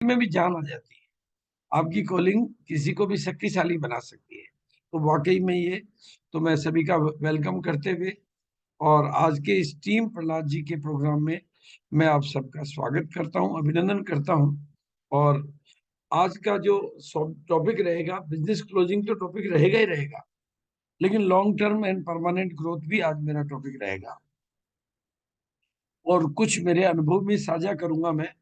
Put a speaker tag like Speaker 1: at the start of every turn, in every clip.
Speaker 1: में भी जान आ जाती है। आपकी कॉलिंग किसी को भी शक्तिशाली बना सकती है। तो वाकई में ये तो मैं सभी का वेलकम करते हुए और आज के इस टीम प्रहलाद जी के प्रोग्राम में मैं आप सबका स्वागत करता हूं, अभिनंदन करता हूं। और आज का जो टॉपिक रहेगा बिजनेस क्लोजिंग, तो टॉपिक रहेगा ही रहेगा, लेकिन long term and permanent growth भी आज मेरा टॉपिक रहेगा। और कुछ मेरे अनुभव भी साझा करूंगा मैं।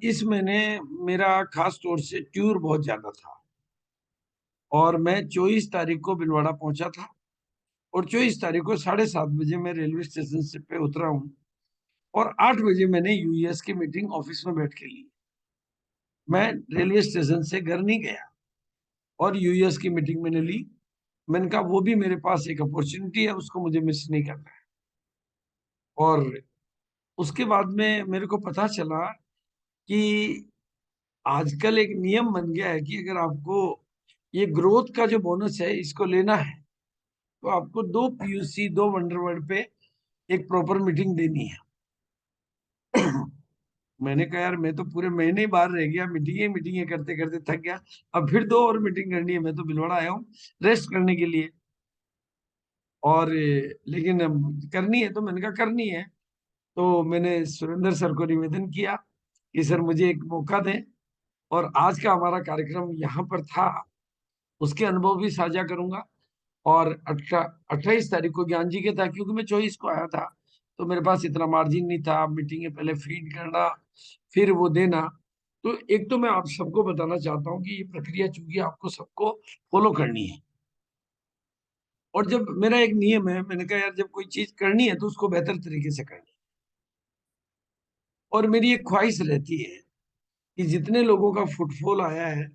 Speaker 1: इस महीने मेरा खास तौर से टूर बहुत ज्यादा था और मैं 24 तारीख को भीलवाड़ा पहुंचा था और 24 तारीख को 7:30 बजे मैं रेलवे स्टेशन से पे उतरा हूँ और 8 बजे मैंने यूएस की मीटिंग ऑफिस में बैठ के ली। मैं रेलवे स्टेशन से घर नहीं गया और यूएस की मीटिंग मैंने ली। मैंने कहा वो भी मेरे पास एक अपॉर्चुनिटी है, उसको मुझे मिस नहीं करना है। और उसके बाद में मेरे को पता चला कि आजकल एक नियम बन गया है कि अगर आपको ये ग्रोथ का जो बोनस है इसको लेना है तो आपको 2 पीयूसी 2 वंडरवर्ड पे एक प्रॉपर मीटिंग देनी है। मैंने कहा यार मैं तो पूरे महीने ही बाहर रह गया, मीटिंगे करते करते थक गया, अब फिर 2 और मीटिंग करनी है। मैं तो भीलवाड़ा आया हूँ रेस्ट करने के लिए। और लेकिन अब करनी है तो मैंने कहा करनी है। तो मैंने सुरेंद्र सर को निवेदन किया कि सर मुझे एक मौका दें। और आज का हमारा कार्यक्रम यहाँ पर था, उसके अनुभव भी साझा करूंगा। और 28 तारीख को ज्ञान जी के था, क्योंकि मैं 24 को आया था तो मेरे पास इतना मार्जिन नहीं था। मीटिंग पहले फीड करना फिर वो देना। तो एक तो मैं आप सबको बताना चाहता हूँ कि ये प्रक्रिया चूंकि आपको सबको फॉलो करनी है। और जब मेरा एक नियम है, मैंने कहा यार जब कोई चीज करनी है तो उसको बेहतर तरीके से करनी है। और मेरी एक ख्वाहिश रहती है कि जितने लोगों का फुटफॉल आया है,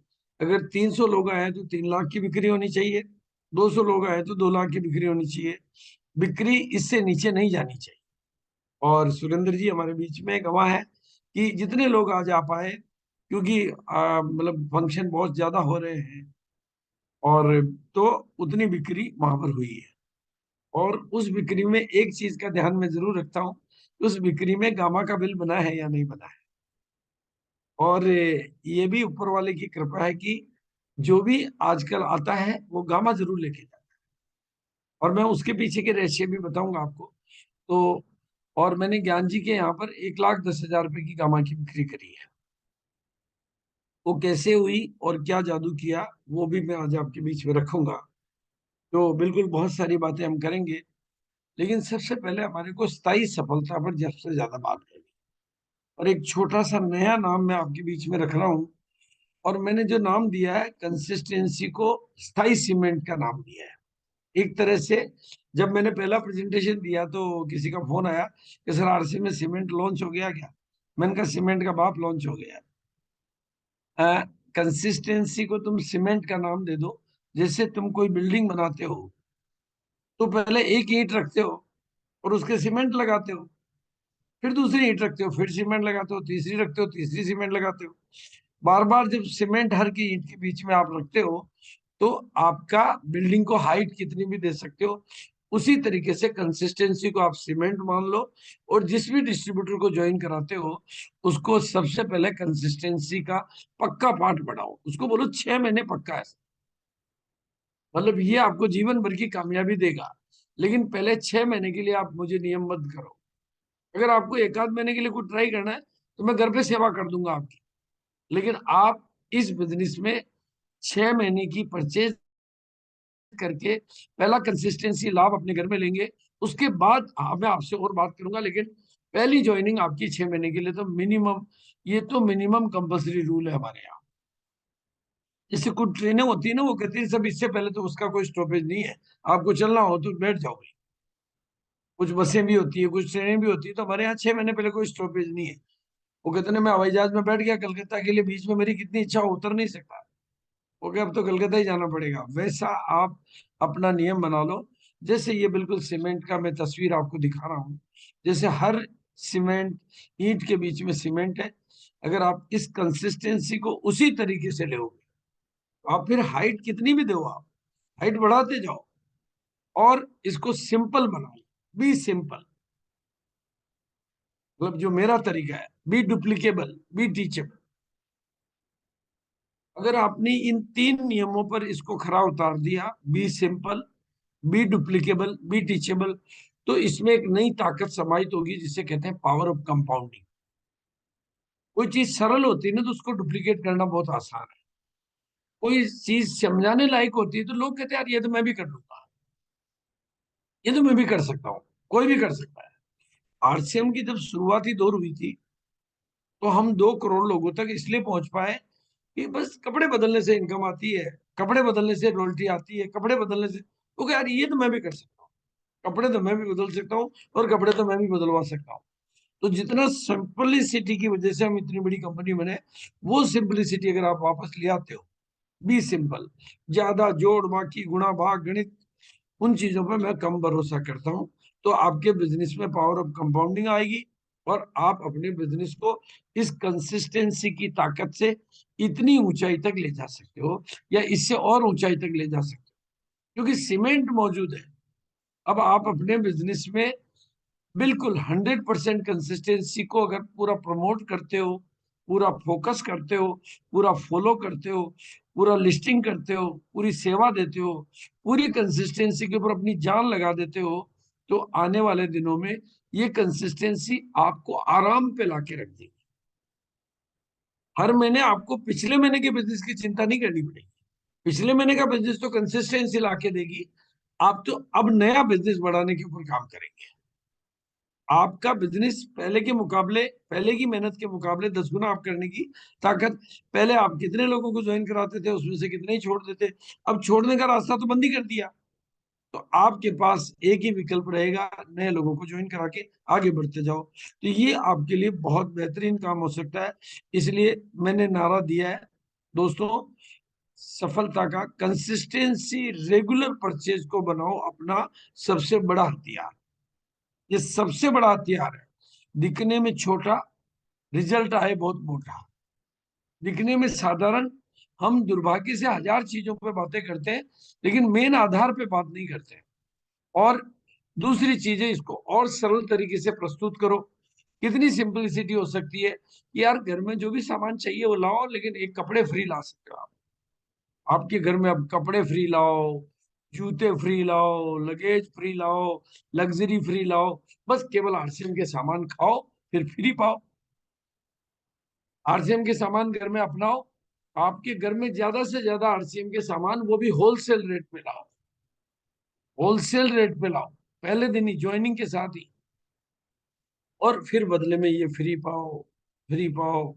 Speaker 1: अगर 300 लोग आए हैं तो 3 लाख की बिक्री होनी चाहिए, 200 लोग आए तो 2 लाख की बिक्री होनी चाहिए। बिक्री इससे नीचे नहीं जानी चाहिए। और सुरेंद्र जी हमारे बीच में गवाह है कि जितने लोग आज आ पाए, क्योंकि मतलब फंक्शन बहुत ज्यादा हो रहे हैं, और तो उतनी बिक्री वहां पर हुई है। और उस बिक्री में एक चीज का ध्यान मैं जरूर रखता हूँ, उस बिक्री में गामा का बिल बना है या नहीं बना है। और ये भी ऊपर वाले की कृपा है कि जो भी आजकल आता है वो गामा जरूर लेके जाता है। और मैं उसके पीछे के रहस्य भी बताऊंगा आपको। तो और मैंने ज्ञान जी के यहाँ पर 1,10,000 रुपए की गामा की बिक्री करी है। वो कैसे हुई और क्या जादू किया वो भी मैं आज आपके बीच में रखूंगा। तो बिल्कुल बहुत सारी बातें हम करेंगे, लेकिन सबसे पहले हमारे को स्थायी सफलता पर सबसे ज्यादा बात करनी। और एक छोटा सा नया नाम मैं आपके बीच में रख रहा हूँ। और मैंने जो नाम दिया है कंसिस्टेंसी को स्थायी सीमेंट का नाम दिया है। एक तरह से जब मैंने पहला प्रेजेंटेशन दिया तो किसी का फोन आया कि सर आरसी में सीमेंट लॉन्च हो गया क्या। मैंने कहा सीमेंट का बाप लॉन्च हो गया। कंसिस्टेंसी को तुम सीमेंट का नाम दे दो। जैसे तुम कोई बिल्डिंग बनाते हो तो पहले एक ईंट रखते हो और उसके सीमेंट लगाते हो, फिर दूसरी ईंट रखते हो, फिर सीमेंट लगाते हो, तीसरी रखते हो, तीसरी सीमेंट लगाते हो। बार बार जब सीमेंट हर की ईंट के बीच में आप रखते हो तो आपका बिल्डिंग को हाइट कितनी भी दे सकते हो। उसी तरीके से कंसिस्टेंसी को आप सीमेंट मान लो। और जिस भी डिस्ट्रीब्यूटर को ज्वाइन कराते हो उसको सबसे पहले कंसिस्टेंसी का पक्का पार्ट बढ़ाओ, उसको बोलो 6 महीने पक्का है। मतलब ये आपको जीवन भर की कामयाबी देगा। लेकिन पहले 6 महीने के लिए आप मुझे नियमबद्ध करो। अगर आपको एक आध महीने के लिए कुछ ट्राई करना है तो मैं घर पे सेवा कर दूंगा आपकी। लेकिन आप इस बिजनेस में 6 महीने की परचेज करके पहला कंसिस्टेंसी लाभ अपने घर में लेंगे। उसके बाद हाँ मैं आपसे और बात करूंगा, लेकिन पहली ज्वाइनिंग आपकी 6 महीने के लिए तो मिनिमम, ये तो मिनिमम कंपल्सरी रूल है हमारे यहाँ। जैसे कुछ ट्रेनें होती है ना, वो कहती है सब इससे पहले तो उसका कोई स्टॉपेज नहीं है, आपको चलना हो तो बैठ जाओ भाई। कुछ बसें भी होती है, कुछ ट्रेनें भी होती है, तो हमारे यहाँ 6 महीने पहले कोई स्टॉपेज नहीं है। वो कहते हैं मैं हवाई जहाज में बैठ गया कलकत्ता के लिए, बीच में मेरी कितनी इच्छा हो उतर नहीं सकता, ओके अब तो कलकत्ता ही जाना पड़ेगा। वैसा आप अपना नियम बना लो। जैसे ये बिल्कुल सीमेंट का मैं तस्वीर आपको दिखा रहा हूँ, जैसे हर सीमेंट ईंट के बीच में सीमेंट है। अगर आप इस कंसिस्टेंसी को उसी तरीके से लोगे तो आप फिर हाइट कितनी भी दो, आप हाइट बढ़ाते जाओ। और इसको सिंपल बनाओ, बी सिंपल। मतलब जो मेरा तरीका है, बी डुप्लीकेबल, बी टीचेबल। अगर आपने इन 3 नियमों पर इसको खरा उतार दिया, be simple, be duplicable, be teachable, तो इसमें एक नई ताकत समाहित होगी जिसे कहते हैं पावर ऑफ कंपाउंडिंग। कोई चीज सरल होती है ना तो उसको डुप्लीकेट करना बहुत आसान है। कोई चीज समझाने लायक होती है तो लोग कहते हैं यार ये तो मैं भी कर लूंगा, ये तो मैं भी कर सकता हूँ, कोई भी कर सकता है। आरसीएम की जब शुरुआती दौर हुई थी तो हम 2 करोड़ लोगों तक इसलिए पहुंच पाए कि बस कपड़े बदलने से इनकम आती है, कपड़े बदलने से रॉयल्टी आती है, कपड़े बदलने से, तो क्या यार ये तो मैं भी कर सकता हूँ, कपड़े तो मैं भी बदल सकता हूँ और कपड़े तो मैं भी बदलवा सकता हूँ। तो जितना सिंपलिसिटी की वजह से हम इतनी बड़ी कंपनी बने, वो सिंपलिसिटी अगर आप वापस ले आते हो, बी सिंपल, ज्यादा जोड़ बाकी गुणा भाग गणित, उन चीजों पे मैं कम भरोसा करता हूँ, तो आपके बिजनेस में पावर ऑफ कंपाउंडिंग आएगी और आप अपने बिजनेस को इस कंसिस्टेंसी की ताकत से इतनी ऊंचाई तक ले जा सकते हो, या इससे और ऊंचाई तक ले जा सकते हो, क्योंकि सीमेंट मौजूद है। अब आप अपने बिजनेस में बिल्कुल 100% कंसिस्टेंसी को अगर पूरा प्रमोट करते हो, पूरा फोकस करते हो, पूरा फॉलो करते हो, पूरा लिस्टिंग करते हो, पूरी सेवा देते हो, पूरी कंसिस्टेंसी के ऊपर अपनी जान लगा देते हो, तो आने वाले दिनों में ये कंसिस्टेंसी आपको आराम पे लाके रख देगी। हर महीने आपको पिछले महीने के बिजनेस की चिंता नहीं करनी पड़ेगी। पिछले महीने का बिजनेस तो कंसिस्टेंसी लाके देगी। आप तो अब नया बिजनेस बढ़ाने के ऊपर काम करेंगे। आपका बिजनेस पहले के मुकाबले, पहले की मेहनत के मुकाबले 10 गुना आप करने की ताकत। पहले आप कितने लोगों को ज्वाइन कराते थे, उसमें से कितने ही छोड़ देते, अब छोड़ने का रास्ता तो बंद ही कर दिया। तो आपके पास एक ही विकल्प रहेगा, नए लोगों को ज्वाइन करा के आगे बढ़ते जाओ। तो ये आपके लिए बहुत बेहतरीन काम हो सकता है। इसलिए मैंने नारा दिया है दोस्तों, सफलता का कंसिस्टेंसी, रेगुलर परचेज को बनाओ अपना सबसे बड़ा हथियार। ये सबसे बड़ा हथियार है। दिखने में छोटा, रिजल्ट आए बहुत मोटा। दिखने में साधारण, हम दुर्भाग्य से हजार चीजों पे बातें करते हैं लेकिन मेन आधार पे बात नहीं करते। और दूसरी चीज है, इसको और सरल तरीके से प्रस्तुत करो। कितनी सिंपलिसिटी हो सकती है कि यार घर में जो भी सामान चाहिए वो लाओ, लेकिन एक कपड़े फ्री ला सकते हो आप। आपके घर में अब कपड़े फ्री लाओ, जूते फ्री लाओ, लगेज फ्री लाओ, लग्जरी फ्री लाओ, बस केवल आरसीएम के सामान खाओ, फिर फ्री पाओ। आरसीएम के सामान घर में अपनाओ, आपके घर में ज्यादा से ज्यादा आरसीएम के सामान, वो भी होलसेल रेट पे लाओ, होलसेल रेट पे लाओ, पहले दिन ही ज्वाइनिंग के साथ ही। और फिर बदले में ये फ्री पाओ, फ्री पाओ।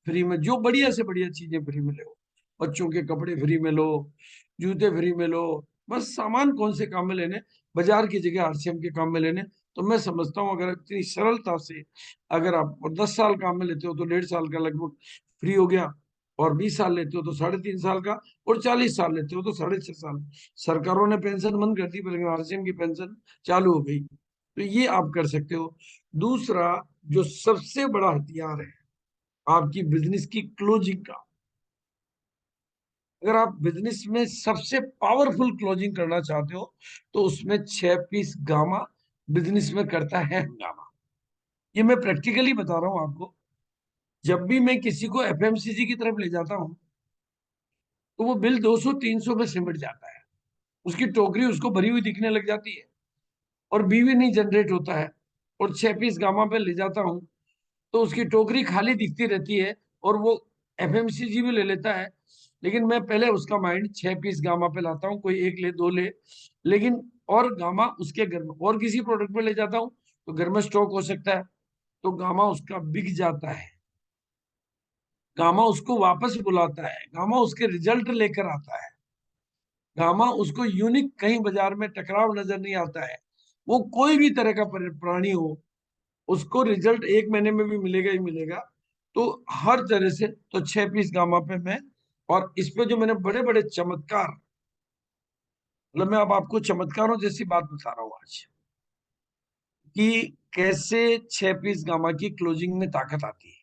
Speaker 1: फ्री में जो बढ़िया से बढ़िया चीजें फ्री में लो, बच्चों के कपड़े फ्री में लो, जूते फ्री में लो। बस सामान कौन से काम में लेने, बाजार की जगह आरसीएम के काम में लेने। तो मैं समझता हूँ अगर इतनी सरलता से अगर आप 10 साल काम में लेते हो तो 1.5 साल का लगभग फ्री हो गया, और 20 साल लेते हो तो 3.5 साल का, और 40 साल लेते हो तो 6.5 साल। सरकारों ने पेंशन बंद कर दी, लेकिन आरसीएम की पेंशन चालू हो गई। तो ये आप कर सकते हो। दूसरा, जो सबसे बड़ा हथियार है आपकी बिजनेस की क्लोजिंग का, अगर आप बिजनेस में सबसे पावरफुल क्लोजिंग करना चाहते हो तो उसमें 6 पीस गामा बिजनेस में करता है हंगामा। ये मैं प्रैक्टिकली बता रहा हूं आपको। जब भी मैं किसी को एफएमसीजी की तरफ ले जाता हूं तो वो बिल 200-300 में सिमट जाता है, उसकी टोकरी उसको भरी हुई दिखने लग जाती है और बीवी नहीं जनरेट होता है। और 6 पीस गामा पे ले जाता हूँ तो उसकी टोकरी खाली दिखती रहती है और वो एफएमसीजी भी ले लेता है। लेकिन मैं पहले उसका माइंड 6 पीस गामा पे लाता हूँ, कोई एक ले, दो ले, लेकिन और गामा उसके घर में और किसी प्रोडक्ट पे ले जाता हूँ तो घर में स्टॉक हो सकता है, तो गामा उसका बिक जाता है। गामा उसको वापस बुलाता है, गामा उसके रिजल्ट लेकर आता है, गामा उसको यूनिक कहीं बाजार में टकराव नजर नहीं आता है। वो कोई भी तरह का प्राणी हो, उसको रिजल्ट 1 महीने में भी मिलेगा ही मिलेगा। तो हर तरह से तो 6 पीस गामा पे मैं, और इस पे जो मैंने बड़े बड़े चमत्कार, मतलब मैं अब आपको चमत्कारों जैसी बात बता रहा हूँ आज, कि कैसे 6 पीस गामा की क्लोजिंग में ताकत आती है।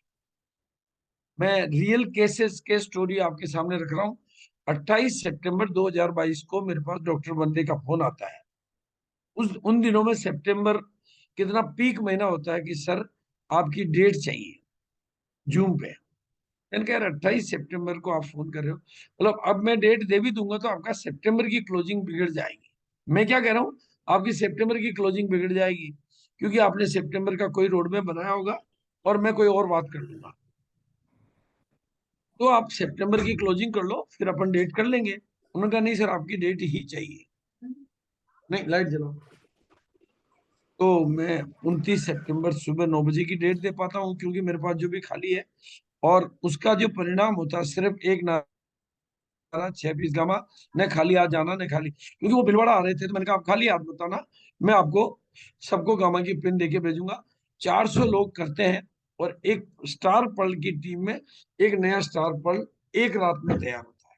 Speaker 1: मैं रियल केसेस के स्टोरी आपके सामने रख रहा हूँ। 28 सितंबर 2022 को मेरे पास डॉक्टर बंदे का फोन आता है। उस उन दिनों में सितंबर कितना पीक महीना होता है कि सर आपकी डेट चाहिए जूम पे। मैंने कहा यार 28 सितंबर को आप फोन कर रहे हो, मतलब अब मैं डेट दे भी दूंगा तो आपका सितंबर की क्लोजिंग बिगड़ जाएगी। मैं क्या कह रहा हूँ, आपकी सितंबर की क्लोजिंग बिगड़ जाएगी क्योंकि आपने सितंबर का कोई रोड मैप बनाया होगा और मैं कोई और बात कर लूंगा। तो आप सितंबर की क्लोजिंग कर लो, फिर अपन डेट कर लेंगे। उन्होंने कहा नहीं सर, आपकी डेट ही चाहिए। नहीं, लाइट जलाओ। तो मैं 29 सितंबर सुबह 9 बजे की डेट दे पाता हूँ क्योंकि मेरे पास जो भी खाली है, और उसका जो परिणाम होता है सिर्फ एक नारा 6 पीस गामा। न खाली हाथ जाना न खाली, क्योंकि वो भिलवाड़ा आ रहे थे तो मैंने कहा आप खाली हाथ बताना, मैं आपको सबको गामा की पिन देके भेजूंगा। 400 लोग करते हैं, और एक स्टार पर्ल की टीम में एक नया स्टार पर्ल एक रात में तैयार होता है,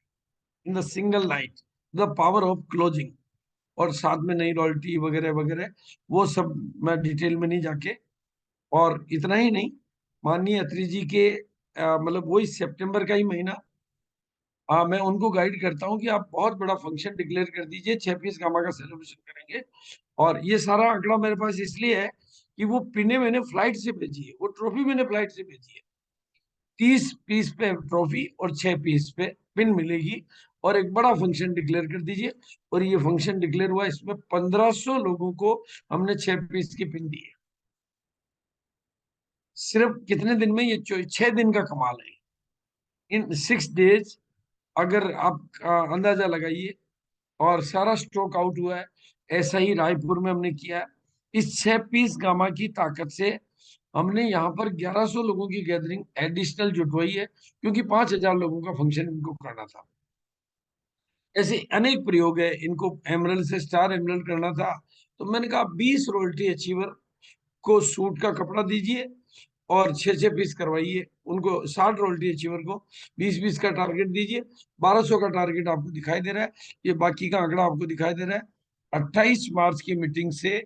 Speaker 1: in the single night, the power of closing. और साथ में नई रॉयल्टी वगैरह वगैरह, वो सब मैं डिटेल में नहीं जाके। और इतना ही नहीं, माननीय अत्री जी के मतलब वही सितंबर का ही महीना, मैं उनको गाइड करता हूँ कि आप बहुत बड़ा फंक्शन डिक्लेयर कर दीजिए, 6 पीस गामा का सेलिब्रेशन करेंगे। और ये सारा आंकड़ा मेरे पास इसलिए है कि वो पिने मैंने फ्लाइट से भेजी है, वो ट्रॉफी मैंने फ्लाइट से भेजी है। 30 पीस पे ट्रॉफी और 6 पीस पे पिन मिलेगी। और एक बड़ा फंक्शन डिक्लेयर कर दीजिए। और ये फंक्शन डिक्लेयर हुआ, इसमें 1500 लोगों को हमने 6 पीस की पिन दी है। सिर्फ कितने दिन में, ये 6 दिन का कमाल है। इन 6 डेज, अगर आप अंदाजा लगाइए, और सारा स्ट्रोक आउट हुआ है। ऐसा ही रायपुर में हमने किया है। इस 6 पीस गामा की ताकत से हमने यहाँ पर 1100 लोगों की गैदरिंग एडिशनल जुटवाई है, क्योंकि 5000 लोगों का फंक्शन इनको करना था। ऐसे अनेक प्रयोग है, इनको एमरल्ड से स्टार एमरल्ड करना था। तो मैंने कहा 20 रॉयल्टी अचीवर को सूट का कपड़ा दीजिए और 6 6 पीस करवाइए उनको। 60 रॉयल्टी अचीवर को 20 20 का टारगेट दीजिए। 1200 का टारगेट आपको दिखाई दे रहा है, ये बाकी का आंकड़ा आपको दिखाई दे रहा है। 28 मार्च की मीटिंग से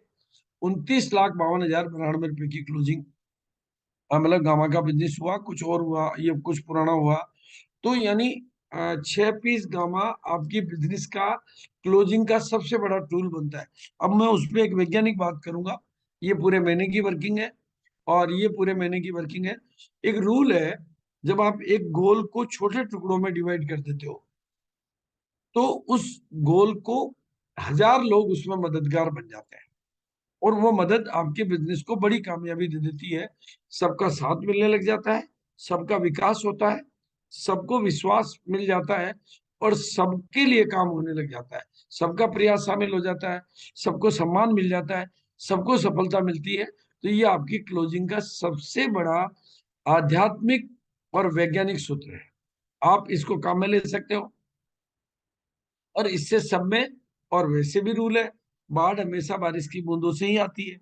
Speaker 1: 29,52,92 रुपए की क्लोजिंग, मतलब गामा का बिजनेस हुआ, कुछ और हुआ, ये कुछ पुराना हुआ। तो यानी 6 पीस गामा आपकी बिजनेस का क्लोजिंग का सबसे बड़ा टूल बनता है। अब मैं उस पर एक वैज्ञानिक बात करूंगा। ये पूरे महीने की वर्किंग है, और ये पूरे महीने की वर्किंग है। एक रूल है, जब आप एक गोल को छोटे टुकड़ों में डिवाइड कर देते हो, तो उस गोल को 1000 लोग उसमें मददगार बन जाते हैं, और वो मदद आपके बिजनेस को बड़ी कामयाबी दे देती है। सबका साथ मिलने लग जाता है, सबका विकास होता है, सबको विश्वास मिल जाता है, और सबके लिए काम होने लग जाता है। सबका प्रयास शामिल हो जाता है, सबको सम्मान मिल जाता है, सबको सफलता मिलती है। तो ये आपकी क्लोजिंग का सबसे बड़ा आध्यात्मिक और वैज्ञानिक सूत्र है। आप इसको काम में ले सकते हो। और इससे सब में, और वैसे भी रूल है, बाढ़ हमेशा बारिश की बूंदों से ही आती है।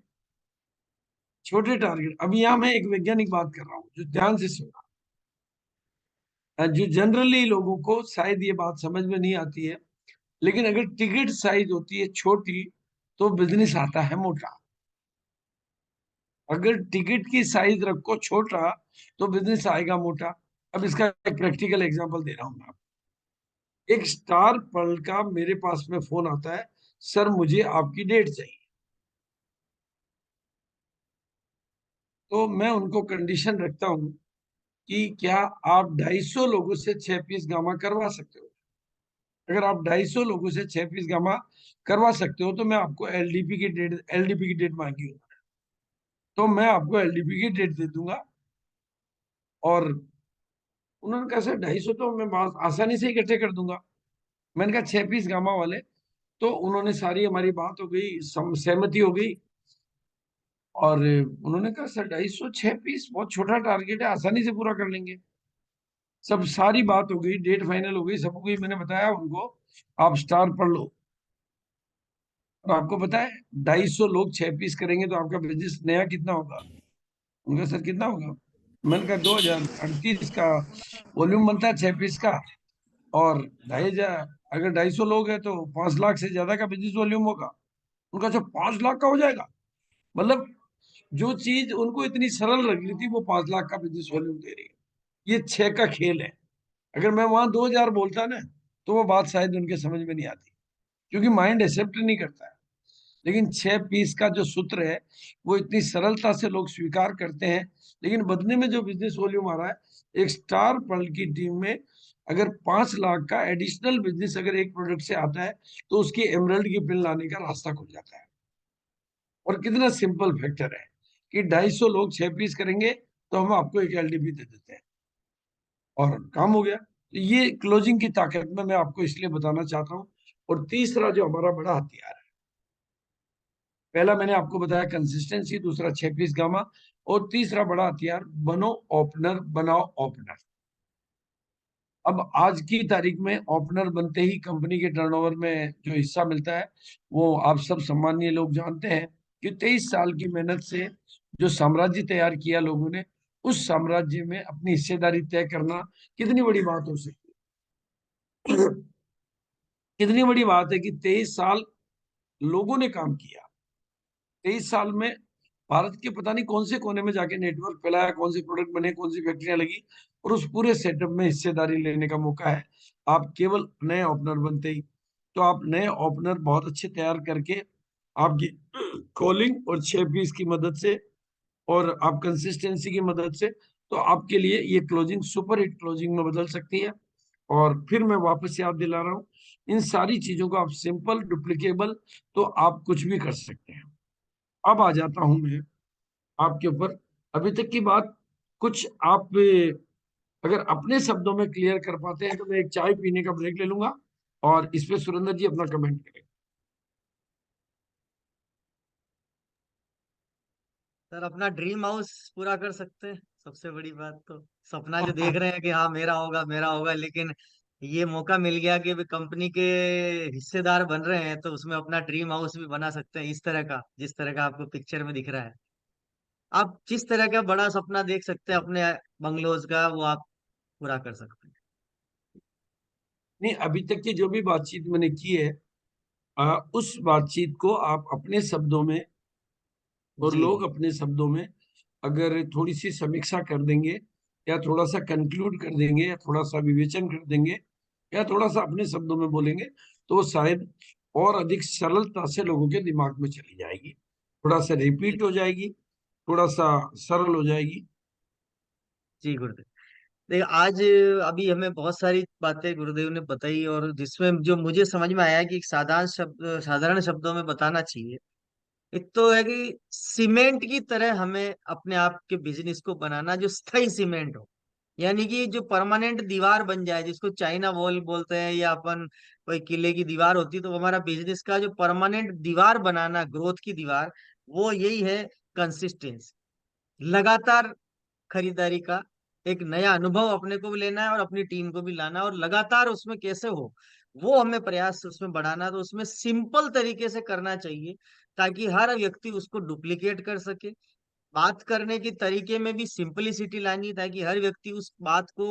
Speaker 1: छोटे टारगेट, अभी यहाँ मैं एक वैज्ञानिक बात कर रहा हूँ, जो ध्यान से सुना। जो जनरली लोगों को शायद ये बात समझ में नहीं आती है, लेकिन अगर टिकट साइज होती है छोटी, तो बिजनेस आता है मोटा। अगर टिकट की साइज रखो छोटा, तो बिजनेस आएगा मोटा। अब इसका एक प्रैक्टिकल एग्जांपल दे रहा हूँ मैं आपको। एक स्टार पर्ल का मेरे पास में फोन आता है, सर मुझे आपकी डेट चाहिए। तो मैं उनको कंडीशन रखता हूँ कि क्या आप 250 लोगों से 6 पीस गामा करवा सकते हो। अगर आप 250 लोगों से 6 पीस गामा करवा सकते हो, तो मैं आपको एलडीपी की डेट मांगी हो, तो मैं आपको एलडीपी की डेट दे दूंगा। और उन्होंने कहा सर 250 तो मैं बात आसानी से इकट्ठे कर दूंगा। मैंने कहा 6 पीस गामा वाले। तो उन्होंने सारी हमारी बात हो गई, सहमति हो गई। और उन्होंने कहा सर 250 6 पीस बहुत छोटा टारगेट है, आसानी से पूरा कर लेंगे। सब सारी बात हो गई, डेट फाइनल हो गई, सब हो गई। मैंने बताया उनको, आप स्टार पढ़ लो। और आपको पता है, 250 लोग 6 पीस करेंगे तो आपका बिजनेस नया कितना होगा। उनका सर कितना होगा। मैंने कहा 2038 का वॉल्यूम बनता है 6 पीस का। और 2,500, अगर 250 लोग है तो 5 लाख से ज्यादा का बिजनेस वॉल्यूम होगा। उनका जो 5 लाख का हो जाएगा, मतलब जो चीज उनको इतनी सरल लग रही थी, वो 5 लाख का बिजनेस वॉल्यूम दे रही है। ये 6 का खेल है। अगर मैं वहां 2000 बोलता ना, तो वो बात शायद उनके समझ में नहीं आती, क्योंकि माइंड एक्सेप्ट नहीं करता है। लेकिन 6 पीस का जो सूत्र है वो इतनी सरलता से लोग स्वीकार करते हैं। लेकिन बदले में जो बिजनेस वॉल्यूम आ रहा है, एक स्टार पर्ल की टीम में अगर 5 लाख का एडिशनल बिजनेस अगर एक प्रोडक्ट से आता है, तो उसकी एमरल्ड की पिन लाने का रास्ता खुल जाता है। और कितना सिंपल फैक्टर है कि 250 लोग 6 पीस करेंगे तो हम आपको एक एलडीपी दे देते हैं और काम हो गया। तो ये क्लोजिंग की ताकत में मैं आपको इसलिए बताना चाहता हूँ। और तीसरा जो हमारा बड़ा हथियार है, पहला मैंने आपको बताया कंसिस्टेंसी, दूसरा 6 पीस गामा, और तीसरा बड़ा हथियार बनो ओपनर, बनाओ ओपनर। अब आज की तारीख में ओपनर बनते ही कंपनी के टर्नओवर में जो हिस्सा मिलता है, वो आप सब सम्मानीय लोग जानते हैं कि 23 साल की मेहनत से जो साम्राज्य तैयार किया लोगों ने, उस साम्राज्य में अपनी हिस्सेदारी तय करना कितनी बड़ी बात हो सकती है। कितनी बड़ी बात है कि 23 साल लोगों ने काम किया। 23 साल में भारत के पता नहीं कौन से कोने में जाके नेटवर्क फैलाया, कौन से प्रोडक्ट बने, कौन सी फैक्ट्रियां लगी, और उस पूरे सेटअप में हिस्सेदारी लेने का मौका है। आप केवल नए ओपनर बनते ही, तो आप नए ओपनर बहुत अच्छे तैयार करके आपकी कॉलिंग और 6 पीस की मदद से और आप कंसिस्टेंसी की मदद से, तो आपके लिए ये क्लोजिंग सुपर हिट क्लोजिंग में बदल सकती है। और फिर मैं वापस याद दिला रहा हूँ, इन सारी चीजों को आप सिंपल डुप्लीकेबल, तो आप कुछ भी कर सकते हैं। अब आ जाता हूं मैं आपके ऊपर। अभी तक की बात कुछ आप अगर अपने शब्दों में क्लियर कर पाते हैं तो मैं एक चाय पीने का ब्रेक ले लूंगा और इस पे सुरेंद्र जी अपना कमेंट करें।
Speaker 2: सर अपना ड्रीम हाउस पूरा कर सकते हैं, सबसे बड़ी बात तो सपना जो देख रहे हैं कि हाँ मेरा होगा मेरा होगा, लेकिन ये मौका मिल गया कि अभी कंपनी के हिस्सेदार बन रहे हैं तो उसमें अपना ड्रीम हाउस भी बना सकते हैं, इस तरह का जिस तरह का आपको पिक्चर में दिख रहा है। आप जिस तरह का बड़ा सपना देख सकते हैं अपने बंगलोज का, वो आप पूरा कर सकते हैं।
Speaker 1: नहीं, अभी तक की जो भी बातचीत मैंने की है, उस बातचीत को आप अपने शब्दों में और
Speaker 2: जी।
Speaker 1: लोग अपने शब्दों में अगर थोड़ी सी समीक्षा कर देंगे, या थोड़ा सा कंक्लूड कर देंगे, या थोड़ा सा विवेचन कर देंगे, या थोड़ा सा अपने शब्दों में बोलेंगे, तो वो शायद और अधिक सरलता से लोगों के दिमाग में चली जाएगी, थोड़ा सा
Speaker 2: जी।
Speaker 1: रिपीट हो जाएगी, थोड़ा सा सरल हो जाएगी।
Speaker 2: जी गुरुदेव। देखिए आज अभी हमें बहुत सारी बातें गुरुदेव ने बताई, और जिसमें जो मुझे समझ में आया कि एक साधारण शब्दों में बताना चाहिए। एक तो है कि सीमेंट की तरह हमें अपने आप के बिजनेस को बनाना जो स्थायी सीमेंट हो, यानी कि जो परमानेंट दीवार बन जाए, जिसको चाइना वॉल बोलते हैं, या अपन कोई किले की दीवार होती है, तो हमारा बिजनेस का जो परमानेंट दीवार बनाना, ग्रोथ की दीवार, वो यही है कंसिस्टेंसी। लगातार खरीदारी का एक नया अनुभव अपने को भी लेना है और अपनी टीम को भी लाना है, और लगातार उसमें कैसे हो वो हमें प्रयास उसमें बढ़ाना है। तो उसमें सिंपल तरीके से करना चाहिए ताकि हर व्यक्ति उसको डुप्लीकेट कर सके। बात करने के तरीके में भी सिंपलिसिटी लानी है ताकि हर व्यक्ति उस बात को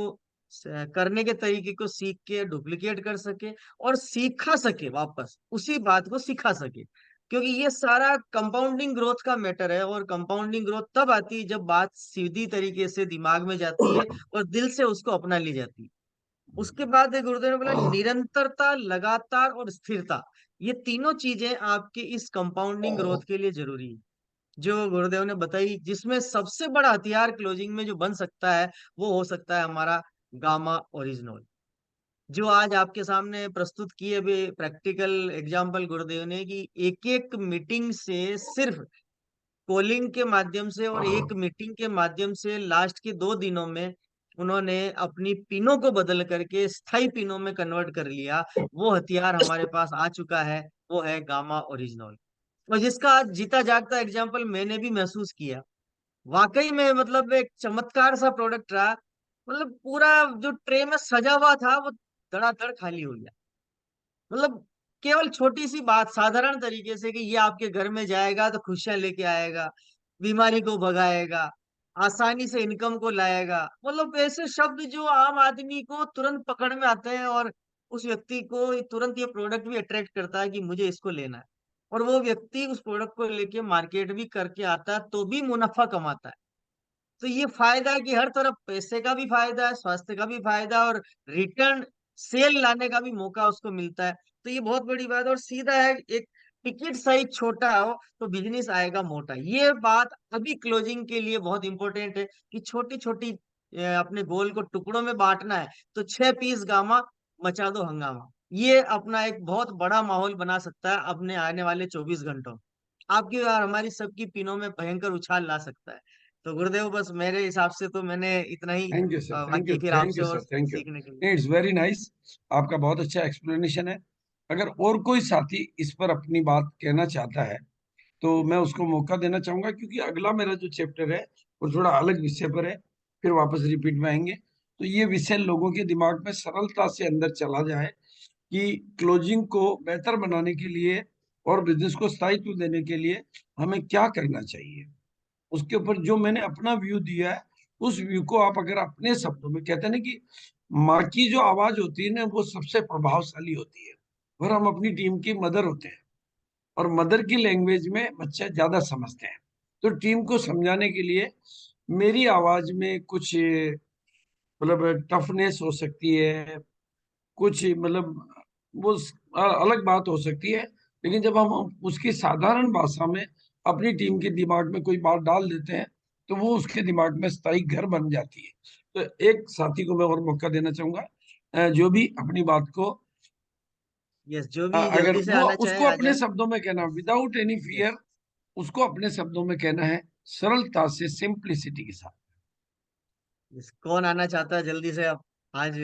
Speaker 2: करने के तरीके को सीख के डुप्लीकेट कर सके और सीखा सके, वापस उसी बात को सिखा सके। क्योंकि ये सारा कंपाउंडिंग ग्रोथ का मैटर है, और कंपाउंडिंग ग्रोथ तब आती है जब बात सीधी तरीके से दिमाग में जाती है और दिल से उसको अपना ली जाती है। उसके बाद एक गुरुदेव ने बोला निरंतरता, लगातार और स्थिरता, ये तीनों चीजें आपके इस कंपाउंडिंग ग्रोथ के लिए जरूरी है, जो गुरुदेव ने बताई। जिसमें सबसे बड़ा हथियार क्लोजिंग में जो बन सकता है वो हो सकता है हमारा गामा ओरिजिनल, जो आज आपके सामने प्रस्तुत किए हुए प्रैक्टिकल एग्जाम्पल गुरुदेव ने, कि एक एक मीटिंग से, सिर्फ कॉलिंग के माध्यम से और एक मीटिंग के माध्यम से, लास्ट के 2 दिनों में उन्होंने अपनी पिनों को बदल करके स्थायी पिनों में कन्वर्ट कर लिया। वो हथियार हमारे पास आ चुका है, वो है गामा ओरिजिनल। और जिसका आज जीता जागता एग्जाम्पल मैंने भी महसूस किया। वाकई में मतलब एक चमत्कार सा प्रोडक्ट रहा। मतलब पूरा जो ट्रे में सजा हुआ था वो धड़ाधड़ खाली हो गया। मतलब केवल छोटी सी बात, साधारण तरीके से कि ये आपके घर में जाएगा तो खुशियां लेके आएगा, बीमारी को भगाएगा, आसानी से इनकम को लाएगा, मतलब ऐसे शब्द जो आम आदमी को तुरंत पकड़ में आते हैं, और उस व्यक्ति को तुरंत ये प्रोडक्ट भी अट्रैक्ट करता है कि मुझे इसको लेना है। और वो व्यक्ति उस प्रोडक्ट को लेके मार्केट भी करके आता है तो भी मुनाफा कमाता है। तो ये फायदा है कि हर तरफ पैसे का भी फायदा है, स्वास्थ्य का भी फायदा है, और रिटर्न सेल लाने का भी मौका उसको मिलता है। तो ये बहुत बड़ी बात है। और सीधा है एक टिकट साइज छोटा हो तो बिजनेस आएगा मोटा। ये बात अभी क्लोजिंग के लिए बहुत इंपॉर्टेंट है कि छोटी छोटी अपने गोल को टुकड़ों में बांटना है। तो 6 पीस गामा, मचा दो हंगामा, ये अपना एक बहुत बड़ा माहौल बना सकता है अपने आने वाले 24 घंटों। आपकी और हमारी सबकी पिनों में भयंकर उछाल ला सकता है। तो गुरुदेव, बस मेरे हिसाब से तो मैंने इतना ही।
Speaker 1: Thank you sir, thank you,
Speaker 2: बाकी फिर
Speaker 1: थैंक
Speaker 2: आपसे
Speaker 1: यू
Speaker 2: और
Speaker 1: सर, थैंक यू।
Speaker 2: सीखने के लिए।
Speaker 1: It's very nice. आपका बहुत अच्छा एक्सप्लेनेशन है। अगर और कोई साथी इस पर अपनी बात कहना चाहता है तो मैं उसको मौका देना चाहूंगा, क्योंकि अगला मेरा जो चैप्टर है वो थोड़ा अलग विषय पर है। फिर वापस रिपीट में आएंगे। तो ये विषय लोगों के दिमाग में सरलता से अंदर चला जाए कि क्लोजिंग को बेहतर बनाने के लिए और बिजनेस को स्थायित्व देने के लिए हमें क्या करना चाहिए। उसके ऊपर जो मैंने अपना व्यू दिया है, उस व्यू को आप अगर अपने शब्दों में, कहते हैं ना कि माँ की जो आवाज होती है ना वो सबसे प्रभावशाली होती है, और हम अपनी टीम की मदर होते हैं, और मदर की लैंग्वेज में बच्चे ज्यादा समझते हैं। तो टीम को समझाने के लिए मेरी आवाज में कुछ मतलब टफनेस हो सकती है, कुछ मतलब वो अलग बात हो सकती है। लेकिन जब हम उसकी साधारण भाषा में अपनी टीम के दिमाग में कोई बात डाल देते हैं तो वो उसके दिमाग में स्थायी घर बन जाती है। तो एक साथी को मैं और मौका देना चाहूंगा, जो भी अपनी बात को
Speaker 2: यस, जो भी
Speaker 1: अगर
Speaker 2: जल्दी से
Speaker 1: वो
Speaker 2: आना चाहे
Speaker 1: उसको
Speaker 2: आ
Speaker 1: अपने
Speaker 2: जाए।
Speaker 1: शब्दों में कहना
Speaker 2: yes.
Speaker 1: Without any
Speaker 2: yes.
Speaker 1: Fear, उसको अपने शब्दों में कहना है सरलता से, सिंप्लिसिटी के साथ।
Speaker 2: यस, कौन आना चाहता है जल्दी से? अब आज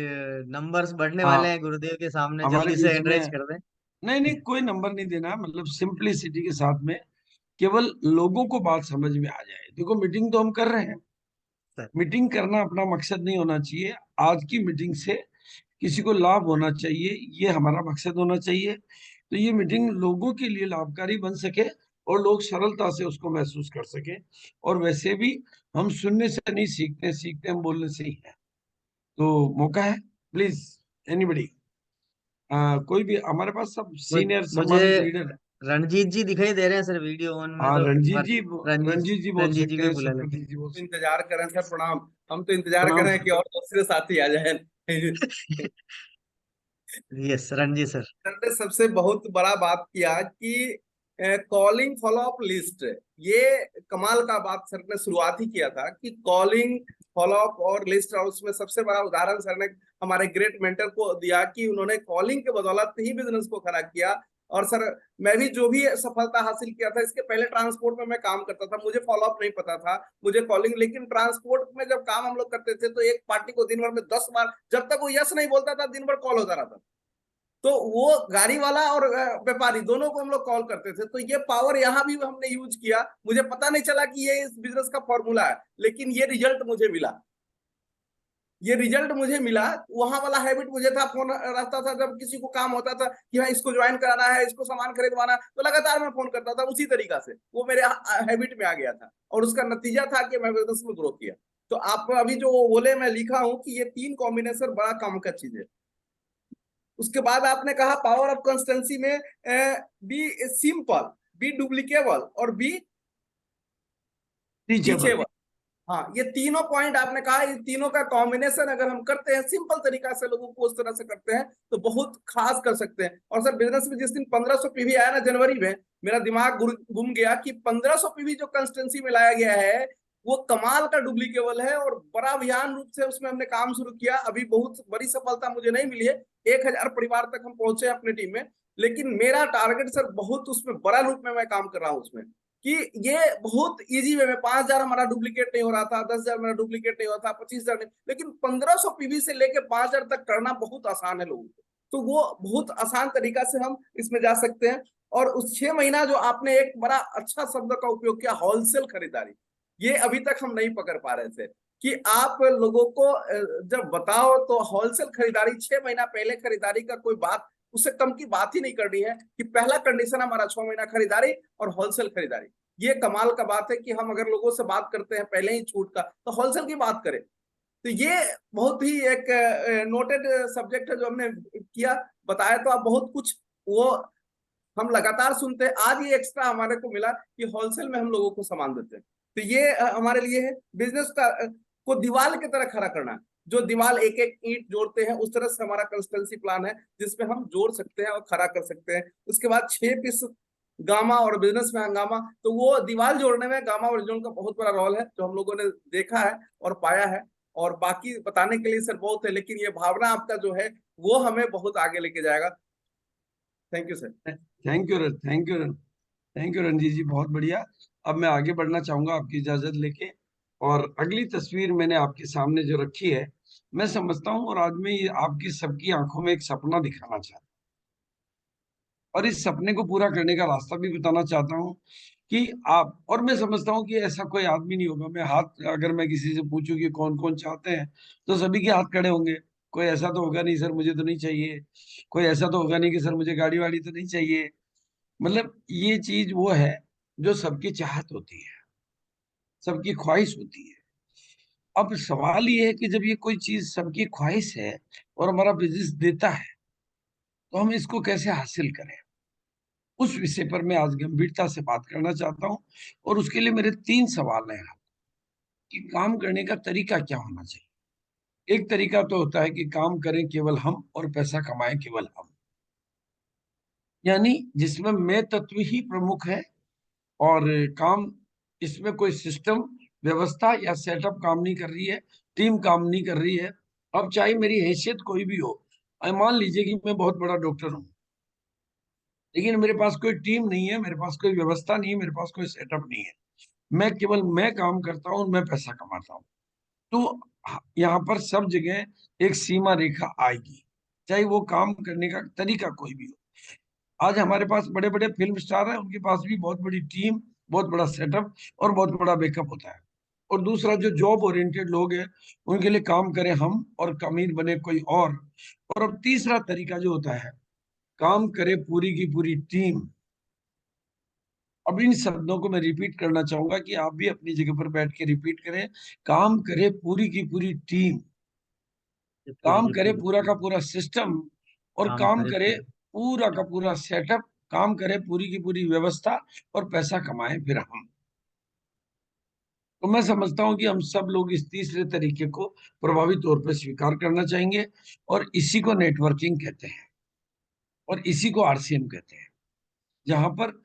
Speaker 2: नंबर्स बढ़ने वाले
Speaker 1: हाँ,
Speaker 2: हैं गुरुदेव के सामने,
Speaker 1: हमारे
Speaker 2: जल्दी से
Speaker 1: बीच में
Speaker 2: एनरेज कर दें।
Speaker 1: नहीं नहीं, कोई नंबर नहीं देना, मतलब सिंप्लिसिटी के साथ में केवल लोगों को बात समझ में आ जाए। देखो, मीटिंग तो हम कर रहे हैं,
Speaker 2: सर।
Speaker 1: मीटिंग करना अपना मकसद नहीं होना चाहिए। आज की मीटिंग से किसी को लाभ होना चाहिए, ये हमारा मकसद होना चाहिए। तो ये मीटिंग लोगों के लिए लाभकारी बन सके और लोग सरलता से उसको महसूस कर सके। और वैसे भी हम सुनने से नहीं सीखते, सीखते हम बोलने से ही है। तो मौका है, प्लीज एनीबडी, कोई भी, हमारे पास सब सीनियर
Speaker 2: मुझे
Speaker 1: सम्मानित लीडर है।
Speaker 2: रणजीत जी दिखाई दे रहे हैं सर वीडियो ऑन में,
Speaker 1: हाँ,
Speaker 2: तो
Speaker 1: रणजीत जी,
Speaker 2: रणजीत
Speaker 1: रणजीत जी बोल
Speaker 2: रणजीत जी
Speaker 1: सकते
Speaker 2: को ही
Speaker 1: हैं,
Speaker 2: बुला लेते
Speaker 1: सत्यजीत जी बोल सकते
Speaker 3: इंतजार कर रहे हैं सर, प्रणाम। हम तो इंतजार
Speaker 1: हैं।
Speaker 3: कर
Speaker 1: नाम
Speaker 3: रहे हैं कि और दूसरे साथी आ जाए।
Speaker 2: हैं। Yes Ranjit sir.
Speaker 3: सर ने सबसे बहुत बड़ा बात किया कि कॉलिंग फॉलो अप लिस्ट, ये कमाल का बात सर ने शुरुआत ही किया था कि कॉलिंग फॉलो अप और लिस्ट। और उसमें सबसे बड़ा उदाहरण सर ने हमारे ग्रेट मेंटर को दिया कि उन्होंने कॉलिंग के बदौलत ही बिजनेस को खड़ा किया। और सर, मैं भी जो भी सफलता हासिल किया था, इसके पहले ट्रांसपोर्ट में मैं काम करता था, मुझे फॉलो अप नहीं पता था, मुझे कॉलिंग। लेकिन ट्रांसपोर्ट में जब काम हम लोग करते थे तो एक पार्टी को दिन भर में 10 बार, जब तक वो यस नहीं बोलता था, दिन भर कॉल होता रहता। तो वो गाड़ी वाला और व्यापारी दोनों को हम लोग कॉल करते थे। तो ये पावर यहाँ भी हमने यूज किया। मुझे पता नहीं चला कि ये इस बिजनेस का फॉर्मूला है, लेकिन ये रिजल्ट मुझे मिला। ये रिजल्ट मुझे मिला। वहां वाला हैबिट मुझे था, फोन रहता था जब किसी को काम होता था कि हाँ इसको ज्वाइन कराना है, इसको सामान खरीदवाना है, तो लगातार मैं फोन करता था। उसी तरीका से वो मेरे हैबिट में आ गया था, और उसका नतीजा था कि मैं बिजनेस में ग्रो किया। तो आप अभी जो बोले, मैं लिखा हूं कि ये तीन कॉम्बिनेशन बड़ा काम का चीज है। उसके बाद आपने कहा पावर ऑफ कंसिस्टेंसी में बी सिंपल, बी डुप्लीकेबल, और बी
Speaker 1: टीचेबल।
Speaker 3: टीचेबल। हाँ, ये तीनों पॉइंट आपने कहा, ये तीनों का कॉम्बिनेशन अगर हम करते हैं, सिंपल तरीका से लोगों को उस तरह से करते हैं, तो बहुत खास कर सकते हैं। और सर, बिजनेस में जिस दिन 1500 पीवी आया ना जनवरी में, मेरा दिमाग घूम गया कि 1500 पीवी जो कंसिस्टेंसी में लाया गया है, वो कमाल का डुप्लीकेबल है। और बड़ा अभियान रूप से उसमें हमने काम शुरू किया। अभी बहुत बड़ी सफलता मुझे नहीं मिली है, 1000 परिवार तक हम पहुंचे अपनी टीम में। लेकिन मेरा टारगेट सर बहुत उसमें बड़ा रूप में मैं काम कर रहा हूँ उसमें, कि ये बहुत इजी वे में 5000 हमारा डुप्लीकेट नहीं हो रहा था, 10,000 मेरा डुप्लीकेट नहीं हो रहा था, 25,000 नहीं, लेकिन 1500 पीवी से लेके 5,000 तक करना बहुत आसान है लोगों को। तो वो बहुत आसान तरीका से हम इसमें जा सकते हैं। और उस 6 महीना जो आपने एक बड़ा अच्छा शब्द का उपयोग किया, होलसेल खरीदारी, ये अभी तक हम नहीं पकड़ पा रहे थे कि आप लोगों को जब बताओ तो होलसेल खरीदारी 6 महीना पहले खरीदारी का कोई बात, उससे कम की बात ही नहीं करनी है कि पहला कंडीशन हमारा 6 महीना खरीदारी और होलसेल खरीदारी। ये कमाल का बात है कि हम अगर लोगों से बात करते हैं पहले ही छूट का, तो होलसेल की बात करें। तो ये बहुत ही एक नोटेड सब्जेक्ट है जो हमने किया, बताया। तो आप बहुत कुछ वो हम लगातार सुनते हैं, आज ये एक्स्ट्रा हमारे को मिला कि होलसेल में हम लोगों को सामान देते हैं। तो ये हमारे लिए है बिजनेस का को दीवार की तरह खड़ा करना। जो दीवार एक एक ईंट जोड़ते हैं, उस तरह से हमारा कंसिस्टेंसी प्लान है जिसमें हम जोड़ सकते हैं और खड़ा कर सकते हैं। उसके बाद 6 पीस गामा और बिजनेस में हंगामा, तो वो दीवार जोड़ने में गामा और रिजोन का बहुत बड़ा रोल है, जो हम लोगों ने देखा है और पाया है। और बाकी बताने के लिए सर बहुत है, लेकिन ये भावना आपका जो है वो हमें बहुत आगे लेके जाएगा। Thank you sir.
Speaker 1: Thank you, thank you, thank you Ranjit ji, बहुत बढ़िया। अब मैं आगे बढ़ना चाहूंगा आपकी इजाजत लेके। और अगली तस्वीर मैंने आपके सामने जो रखी है, मैं समझता हूँ और आज मैं ये आपकी सबकी आंखों में एक सपना दिखाना चाहता हूँ, और इस सपने को पूरा करने का रास्ता भी बताना चाहता हूँ कि आप, और मैं समझता हूँ कि ऐसा कोई आदमी नहीं होगा, मैं हाथ अगर मैं किसी से पूछूं कि कौन कौन चाहते हैं, तो सभी के हाथ खड़े होंगे। कोई ऐसा तो होगा नहीं सर मुझे तो नहीं चाहिए, कोई ऐसा तो होगा नहीं कि सर मुझे गाड़ी वाड़ी तो नहीं चाहिए। मतलब ये चीज वो है जो सबकी चाहत होती है, सबकी ख्वाहिश होती है। अब सवाल ये है कि जब ये कोई चीज सबकी ख्वाहिश है और हमारा बिजनेस देता है, तो हम इसको कैसे हासिल करें, उस विषय पर मैं आज गंभीरता से बात करना चाहता हूँ। और उसके लिए मेरे 3 सवाल हैं कि काम करने का तरीका क्या होना चाहिए। एक तरीका तो होता है कि काम करें केवल हम और पैसा कमाएं केवल हम, यानी जिसमें मैं तत्व ही प्रमुख है, और काम, इसमें कोई सिस्टम, व्यवस्था या सेटअप काम नहीं कर रही है, टीम काम नहीं कर रही है। अब चाहे मेरी हैसियत कोई भी हो, मान लीजिए कि मैं बहुत बड़ा डॉक्टर हूँ, लेकिन मेरे पास कोई टीम नहीं है, मेरे पास कोई व्यवस्था नहीं है, मेरे पास कोई सेटअप नहीं है, मैं केवल मैं काम करता हूँ, मैं पैसा कमाता हूँ, तो यहाँ पर सब जगह एक सीमा रेखा आएगी, चाहे वो काम करने का तरीका कोई भी हो। आज हमारे पास बड़े बड़े फिल्म स्टार हैं, उनके पास भी बहुत बड़ी टीम, बहुत बड़ा सेटअप और बहुत बड़ा बैकअप होता है। और दूसरा, जो जॉब ओरिएंटेड लोग हैं, उनके लिए काम करें हम और अमीर बने कोई और अब तीसरा तरीका जो होता है, काम करे पूरी की पूरी टीम। अब इन शब्दों को मैं रिपीट करना चाहूंगा कि आप भी अपनी जगह पर बैठ के रिपीट करें। काम करे पूरी की पूरी टीम,
Speaker 2: ये पूरी
Speaker 1: काम
Speaker 2: की
Speaker 1: करे
Speaker 2: पूरी
Speaker 1: पूरा
Speaker 2: टीम
Speaker 1: का पूरा सिस्टम, और
Speaker 2: काम
Speaker 1: काम
Speaker 2: करे
Speaker 1: करे
Speaker 2: पूरी।
Speaker 1: पूरा का पूरा सेटअप, काम करे पूरी की पूरी व्यवस्था, और पैसा कमाए फिर हम। तो मैं समझता हूं कि हम सब लोग इस तीसरे तरीके को प्रभावी तौर पर स्वीकार करना चाहेंगे, और इसी को नेटवर्किंग कहते हैं, और इसी को आरसीएम कहते हैं, जहां पर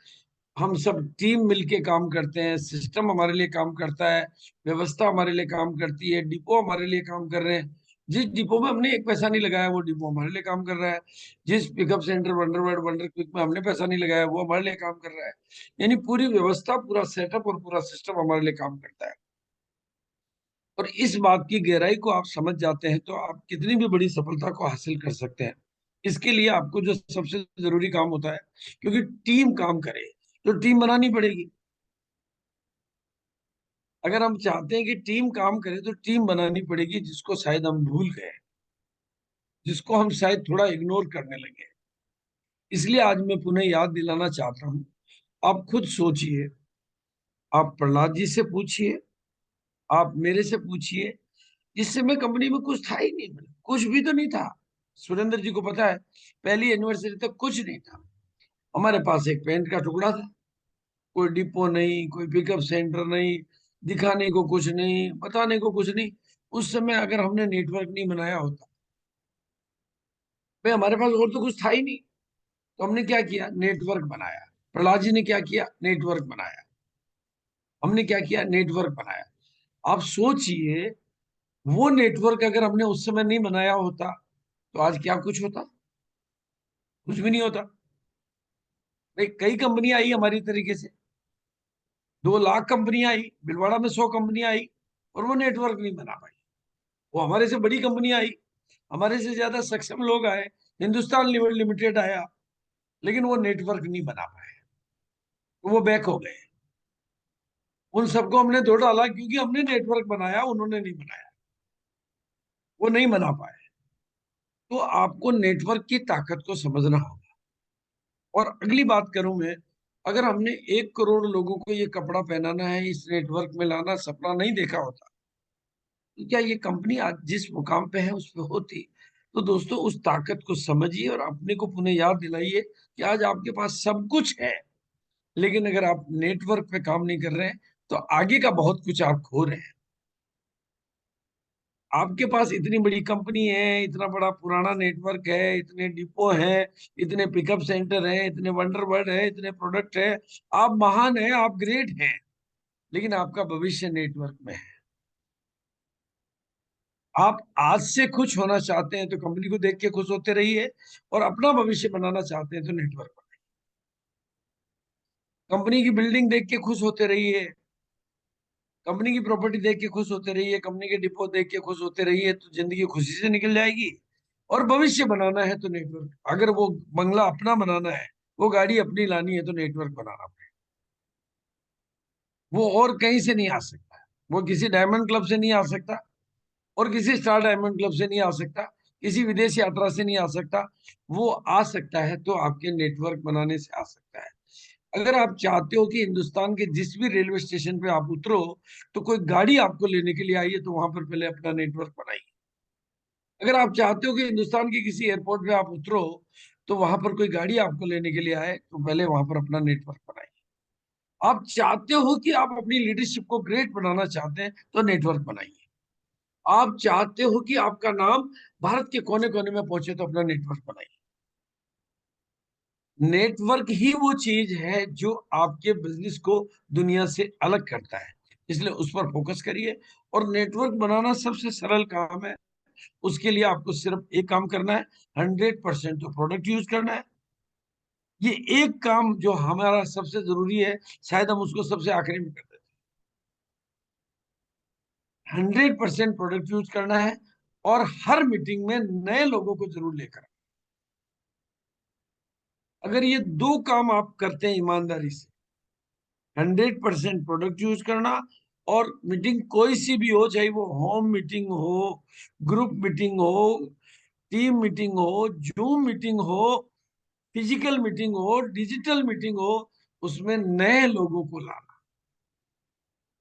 Speaker 1: हम सब टीम मिलके काम करते हैं, सिस्टम हमारे लिए काम करता है, व्यवस्था हमारे लिए काम करती है, डिपो हमारे लिए काम कर रहे हैं। जिस डिपो में हमने एक पैसा नहीं लगाया, वो डिपो हमारे लिए काम कर रहा है। जिस पिकअप सेंटर वंडरवर्ड वंडर क्विक में हमने पैसा नहीं लगाया, वो हमारे लिए काम कर रहा है। यानी पूरी व्यवस्था, पूरा सेटअप और पूरा सिस्टम हमारे लिए काम करता है। और इस बात की गहराई को आप समझ जाते हैं तो आप कितनी भी बड़ी सफलता को हासिल कर सकते हैं। इसके लिए आपको जो सबसे जरूरी काम होता है, क्योंकि टीम काम करे, तो टीम बनानी पड़ेगी। अगर हम चाहते हैं कि टीम काम करे, तो टीम बनानी पड़ेगी, जिसको शायद हम भूल गए, जिसको हम शायद थोड़ा इग्नोर करने लगे। इसलिए आज मैं पुनः याद दिलाना चाहता हूँ। आप खुद सोचिए, आप प्रहलाद जी से पूछिए, आप मेरे से पूछिए, इस समय कंपनी में कुछ था ही नहीं, कुछ भी तो नहीं था। सुरेंद्र जी को पता है, पहली एनिवर्सरी तक कुछ नहीं था। हमारे पास एक पेंट का टुकड़ा था, कोई डिपो नहीं, कोई पिकअप सेंटर नहीं, दिखाने को कुछ नहीं, बताने को कुछ नहीं। उस समय अगर हमने नेटवर्क नहीं बनाया होता, भाई हमारे पास और तो कुछ था ही नहीं, तो हमने क्या किया, नेटवर्क बनाया। प्रहलाद जी ने क्या किया, नेटवर्क बनाया। हमने क्या किया, नेटवर्क बनाया। आप सोचिए, वो नेटवर्क अगर हमने उस समय नहीं बनाया होता, तो आज क्या कुछ होता, कुछ भी नहीं होता। भाई कई कंपनियां आई हमारी तरीके से, 2 लाख कंपनियां आई, भिलवाड़ा में 100 कंपनियां आई, और वो नेटवर्क नहीं बना पाई। वो हमारे से बड़ी कंपनियां आई, हमारे से ज्यादा सक्षम लोग आए, हिंदुस्तान लिमिटेड आया, लेकिन वो नेटवर्क नहीं बना पाए, तो वो बैक हो गए। उन सबको हमने दो डाला, क्योंकि हमने नेटवर्क बनाया, उन्होंने नहीं बनाया, वो नहीं बना पाए। तो आपको नेटवर्क की ताकत को समझना होगा। और अगली बात करूं मैं, अगर हमने 1 करोड़ लोगों को ये कपड़ा पहनाना है, इस नेटवर्क में लाना सपना नहीं देखा होता, तो क्या ये कंपनी आज जिस मुकाम पे है उस पे होती। तो दोस्तों, उस ताकत को समझिए और अपने को पुनः याद दिलाइए कि आज आपके पास सब कुछ है, लेकिन अगर आप नेटवर्क पे काम नहीं कर रहे हैं, तो आगे का बहुत कुछ आप खो रहे हैं। आपके पास इतनी बड़ी कंपनी है, इतना बड़ा पुराना नेटवर्क है, इतने डिपो हैं, इतने पिकअप सेंटर हैं, इतने वंडरबर्ड है, इतने प्रोडक्ट है, आप महान हैं, आप ग्रेट हैं, लेकिन आपका भविष्य नेटवर्क में है। आप आज से खुश होना चाहते हैं तो कंपनी को देख के खुश होते रहिए, और अपना भविष्य बनाना चाहते हैं तो नेटवर्क बनाइए। कंपनी की बिल्डिंग देख के खुश होते रहिए, कंपनी की प्रॉपर्टी देख के खुश होते रहिए, कंपनी के डिपो देख के खुश होते रहिए, तो जिंदगी खुशी से निकल जाएगी। और भविष्य बनाना है तो नेटवर्क, अगर वो बंगला अपना बनाना है, वो गाड़ी अपनी लानी है, तो नेटवर्क बनाना पड़ेगा। वो और कहीं से नहीं आ सकता, वो किसी डायमंड क्लब से नहीं आ सकता, और किसी स्टार डायमंड क्लब से नहीं आ सकता, किसी विदेश यात्रा से नहीं आ सकता। वो आ सकता है तो आपके नेटवर्क बनाने से आ सकता है। अगर आप चाहते हो कि हिंदुस्तान के जिस भी रेलवे स्टेशन पे आप उतरो, तो कोई गाड़ी आपको लेने के लिए आई है, तो वहां पर पहले अपना नेटवर्क बनाइए। अगर आप चाहते हो कि हिंदुस्तान के किसी एयरपोर्ट पे आप उतरो, तो वहां पर कोई गाड़ी आपको लेने के लिए आए, तो पहले वहां पर अपना नेटवर्क बनाइए। आप चाहते हो कि आप अपनी लीडरशिप को ग्रेट बनाना चाहते हैं, तो नेटवर्क बनाइए। आप चाहते हो कि आपका नाम भारत के कोने कोने में पहुंचे, तो अपना नेटवर्क बनाइए। नेटवर्क ही वो चीज है जो आपके बिजनेस को दुनिया से अलग करता है, इसलिए उस पर फोकस करिए। और नेटवर्क बनाना सबसे सरल काम है। उसके लिए आपको सिर्फ एक काम करना है, 100% तो प्रोडक्ट यूज करना है। ये एक काम जो हमारा सबसे जरूरी है, शायद हम उसको सबसे आखिरी में कर देते हैं। 100% प्रोडक्ट यूज करना है, और हर मीटिंग में नए लोगों को जरूर लेकर आना। अगर ये दो काम आप करते हैं ईमानदारी से, 100% प्रोडक्ट यूज करना, और मीटिंग कोई सी भी हो, चाहे वो होम मीटिंग हो, ग्रुप मीटिंग हो, टीम मीटिंग हो, जूम मीटिंग हो, फिजिकल मीटिंग हो, डिजिटल मीटिंग हो, उसमें नए लोगों को लाना,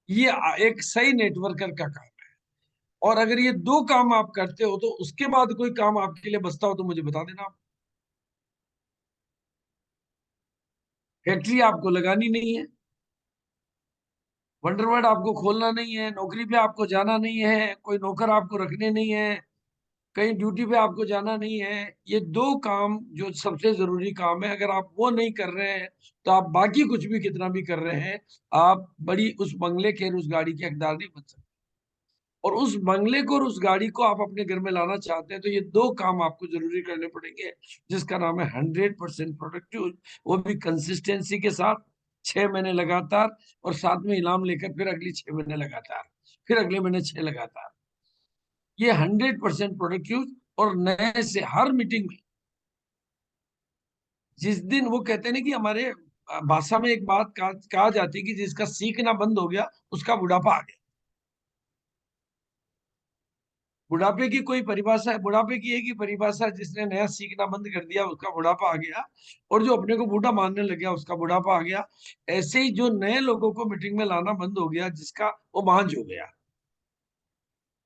Speaker 1: ये एक सही नेटवर्कर का काम है। और अगर ये दो काम आप करते हो, तो उसके बाद कोई काम आपके लिए बचता हो तो मुझे बता देना। आप फैक्ट्री आपको लगानी नहीं है, वंडरवर्ड आपको खोलना नहीं है, नौकरी पे आपको जाना नहीं है, कोई नौकर आपको रखने नहीं है, कहीं ड्यूटी पे आपको जाना नहीं है। ये दो काम जो सबसे जरूरी काम है, अगर आप वो नहीं कर रहे हैं, तो आप बाकी कुछ भी कितना भी कर रहे हैं, आप बड़ी उस बंगले के, उस गाड़ी के हकदार नहीं बन सकते। और उस बंगले को और उस गाड़ी को आप अपने घर में लाना चाहते हैं, तो ये दो काम आपको जरूरी करने पड़ेंगे, जिसका नाम है 100% प्रोडक्टिव। वो भी कंसिस्टेंसी के साथ, 6 महीने लगातार, और साथ में इनाम लेकर फिर अगली 6 महीने लगातार, फिर अगले महीने 6 लगातार। ये 100% प्रोडक्टिव। और नए से हर मीटिंग में, जिस दिन वो कहते हैं ना कि हमारे भाषा में एक बात कहा जाती है कि जिसका सीखना बंद हो गया, उसका बुढ़ापा आ गया। बुढ़ापे की कोई परिभाषा है? बुढ़ापे की एक ही परिभाषा है, जिसने नया सीखना बंद कर दिया उसका बुढ़ापा आ गया, और जो अपने को बूढ़ा मानने लग गया उसका बुढ़ापा आ गया। ऐसे ही जो नए लोगों को मीटिंग में लाना बंद हो गया, जिसका वो बांझ हो गया।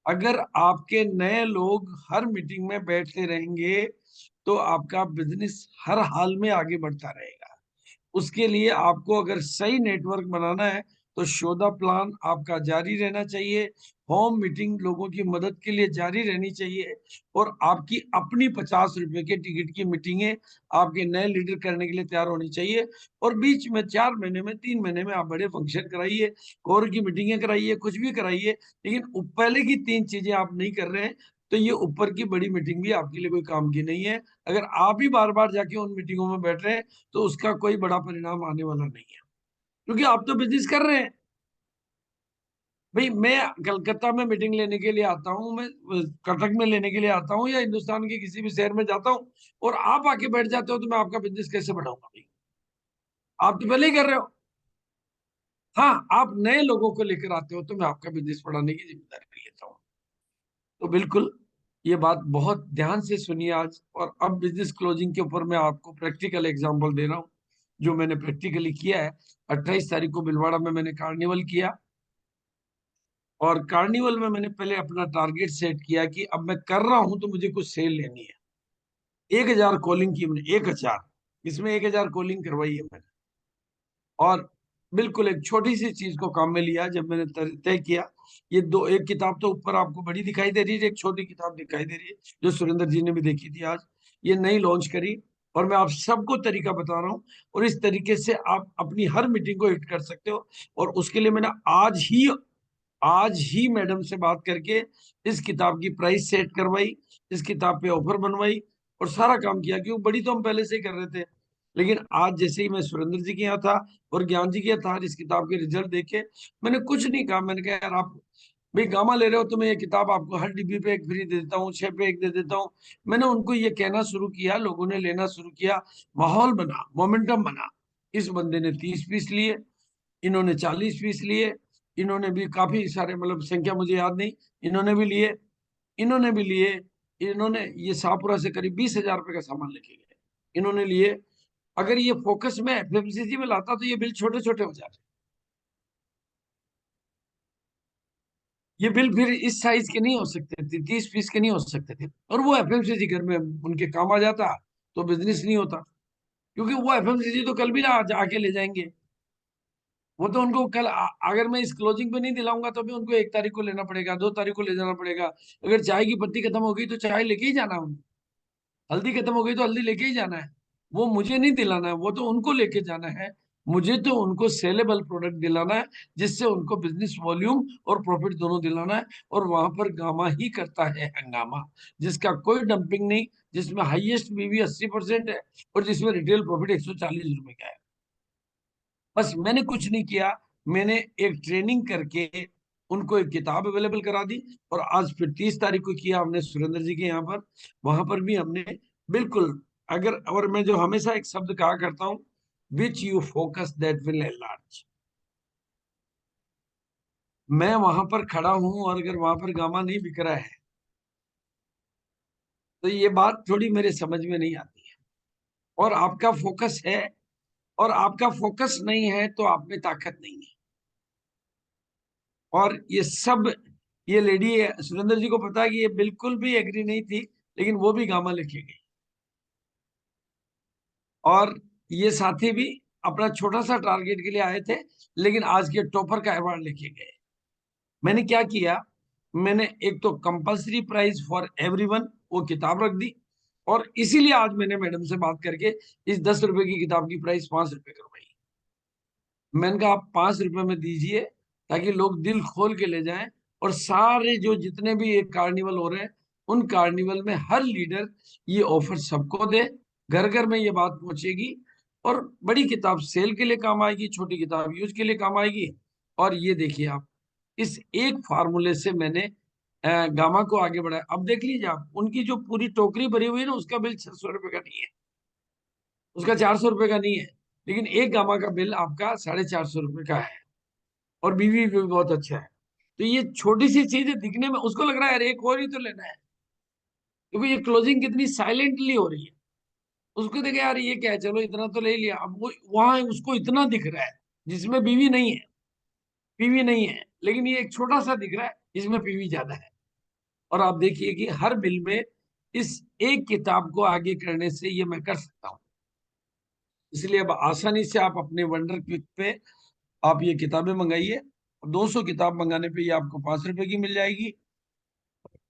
Speaker 1: अगर आपके नए लोग हर मीटिंग में बैठते रहेंगे, तो आपका बिजनेस हर हाल में आगे बढ़ता रहेगा। उसके लिए आपको अगर सही नेटवर्क बनाना है, तो शोधा प्लान आपका जारी रहना चाहिए, होम मीटिंग लोगों की मदद के लिए जारी रहनी चाहिए, और आपकी अपनी 50 रुपए के टिकट की मीटिंगें आपके नए लीडर करने के लिए तैयार होनी चाहिए। और बीच में 4 महीने में, 3 महीने में आप बड़े फंक्शन कराइए, कोर की मीटिंगें कराइए, कुछ भी कराइए, लेकिन पहले की 3 चीजें आप नहीं कर रहे हैं, तो ये ऊपर की बड़ी मीटिंग भी आपके लिए कोई काम की नहीं है। अगर आप ही बार बार जाके उन मीटिंगों में बैठ रहे हैं, तो उसका कोई बड़ा परिणाम आने वाला नहीं है, क्योंकि आप तो बिजनेस कर रहे हैं। भाई मैं कलकत्ता में मीटिंग लेने के लिए आता हूँ, मैं कटक में लेने के लिए आता हूँ, या हिंदुस्तान के किसी भी शहर में जाता हूँ, और आप आके बैठ जाते हो, तो मैं आपका बिजनेस कैसे बढ़ाऊंगा भाई? आप तो पहले ही कर रहे हो। हाँ, आप नए लोगों को लेकर आते हो, तो मैं आपका बिजनेस बढ़ाने की जिम्मेदारी लेता हूँ। तो बिल्कुल, ये बात बहुत ध्यान से सुनिए आज। और अब बिजनेस क्लोजिंग के ऊपर मैं आपको प्रैक्टिकल एग्जांपल दे रहा हूँ, जो मैंने प्रैक्टिकली किया है। 28 तारीख को भीलवाड़ा में मैंने कार्निवल किया, और कार्निवल में मैंने पहले अपना टारगेट सेट किया कि अब मैं कर रहा हूं तो मुझे कुछ सेल लेनी है। 1,000 कॉलिंग की मैंने, 1,000, इसमें 1,000 कॉलिंग करवाई है मैंने। और बिल्कुल एक छोटी सी चीज को काम में लिया जब मैंने तय किया। ये दो, एक किताब तो ऊपर आपको बड़ी दिखाई दे रही है, एक छोटी किताब दिखाई दे रही है जो सुरेंद्र जी ने भी देखी थी आज, ये नई लॉन्च करी। और मैं आप सबको तरीका बता रहा हूँ, और इस तरीके से आप अपनी हर मीटिंग को हिट कर सकते हो। और उसके लिए मैंने आज ही मैडम से बात करके इस किताब की प्राइस सेट करवाई, इस किताब पे ऑफर बनवाई, और सारा काम किया, क्योंकि बड़ी तो हम पहले से ही कर रहे थे। लेकिन आज जैसे ही मैं सुरेंद्र जी के यहाँ था और ज्ञान जी के यहाँ था, इस किताब के रिजल्ट देखे, मैंने कुछ नहीं कहा। मैंने कहा यार आप भाई गामा ले रहे हो तो मैं ये किताब आपको हर डिब्बी पे एक फ्री दे देता हूँ, 6 पे एक दे देता हूँ। मैंने उनको ये कहना शुरू किया, लोगों ने लेना शुरू किया, माहौल बना, मोमेंटम बना। इस बंदे ने 30 पीस लिए, इन्होंने 40 पीस लिए, इन्होंने भी काफी सारे, मतलब संख्या मुझे याद नहीं, इन्होंने भी लिए, इन्होंने भी लिए, इन्होंने ये शाहपुरा से करीब 20,000 रुपए का सामान लेके गए, इन्होंने लिए। अगर ये फोकस में एफएमसीजी में लाता तो ये बिल छोटे छोटे हो जाते, ये बिल फिर इस साइज के नहीं हो सकते थे, 30 पीस के नहीं हो सकते थे, और वो एफएमसीजी घर में उनके काम आ जाता तो बिजनेस नहीं होता। क्योंकि वो एफएमसीजी तो कल भी ना आके ले जाएंगे, वो तो उनको कल अगर मैं इस क्लोजिंग पे नहीं दिलाऊंगा तो भी उनको 1 तारीख को लेना पड़ेगा, 2 तारीख को ले जाना पड़ेगा। अगर चाय की पत्ती खत्म हो गई तो चाय लेके ही जाना है उनको, हल्दी खत्म हो गई तो हल्दी लेके ही जाना है। वो मुझे नहीं दिलाना है, वो तो उनको लेके जाना है। मुझे तो उनको सेलेबल प्रोडक्ट दिलाना है, जिससे उनको बिजनेस वॉल्यूम और प्रॉफिट दोनों दिलाना है। और वहां पर गामा ही करता है हंगामा, जिसका कोई डंपिंग नहीं, जिसमें हाईएस्ट बीवी 80% है, और जिसमें रिटेल प्रॉफिट 140 रुपए का है। बस मैंने कुछ नहीं किया, मैंने एक ट्रेनिंग करके उनको एक किताब अवेलेबल करा दी। और आज फिर 30 तारीख को किया हमने सुरेंद्र जी के यहाँ पर, वहां पर भी हमने बिल्कुल, अगर, और मैं जो हमेशा एक शब्द कहा करता हूँ, which you focus that will enlarge. मैं वहां पर खड़ा हूं और अगर वहां पर गामा नहीं बिक रहा है तो ये बात थोड़ी मेरे समझ में नहीं आती है। और आपका फोकस है, और आपका फोकस नहीं है तो आप में ताकत नहीं है। और ये सब, ये लेडी सुरेंद्र जी को पता है कि ये बिल्कुल भी एग्री नहीं थी, लेकिन वो भी गामा लेके गई। और ये साथी भी अपना छोटा सा टारगेट के लिए आए थे, लेकिन आज के टॉपर का अवार्ड लेके गए। मैंने क्या किया, मैंने एक तो कंपलसरी प्राइस फॉर एवरीवन वो किताब रख दी, और इसीलिए आज मैंने मैडम से बात करके इस 10 रुपए की किताब की प्राइस 5 रुपए करवाई। मैंने कहा आप 5 रुपए में दीजिए, ताकि लोग दिल खोल के ले जाएं। और सारे जो जितने भी ये कार्निवल हो रहे हैं, उन कार्निवल में हर लीडर ये ऑफर सबको दे, घर घर में ये बात पहुंचेगी। और बड़ी किताब सेल के लिए काम आएगी, छोटी किताब यूज के लिए काम आएगी। और ये देखिए आप, इस एक फार्मूले से मैंने गामा को आगे बढ़ाया। अब देख लीजिए आप, उनकी जो पूरी टोकरी भरी हुई है ना, उसका बिल 600 रुपए का नहीं है, उसका 400 रुपए का नहीं है, लेकिन एक गामा का बिल आपका 450 रुपए का है। और बीवी भी बहुत अच्छा है। तो ये छोटी सी चीज है, दिखने में उसको लग रहा है यार एक और ही तो लेना है, क्योंकि ये क्लोजिंग कितनी साइलेंटली हो रही है। उसको देखे यार ये क्या है, चलो इतना तो ले लिया। अब वो वहां उसको इतना दिख रहा है जिसमें बीवी नहीं है, पीवी नहीं है, लेकिन ये एक छोटा सा दिख रहा है जिसमें पीवी ज्यादा है। और आप देखिए कि हर बिल में इस एक किताब को आगे करने से ये मैं कर सकता हूँ। इसलिए अब आसानी से आप अपने वंडर क्विक पे आप ये किताबें मंगाइए। 200 किताब मंगाने पे ये आपको 5 रुपए की मिल जाएगी।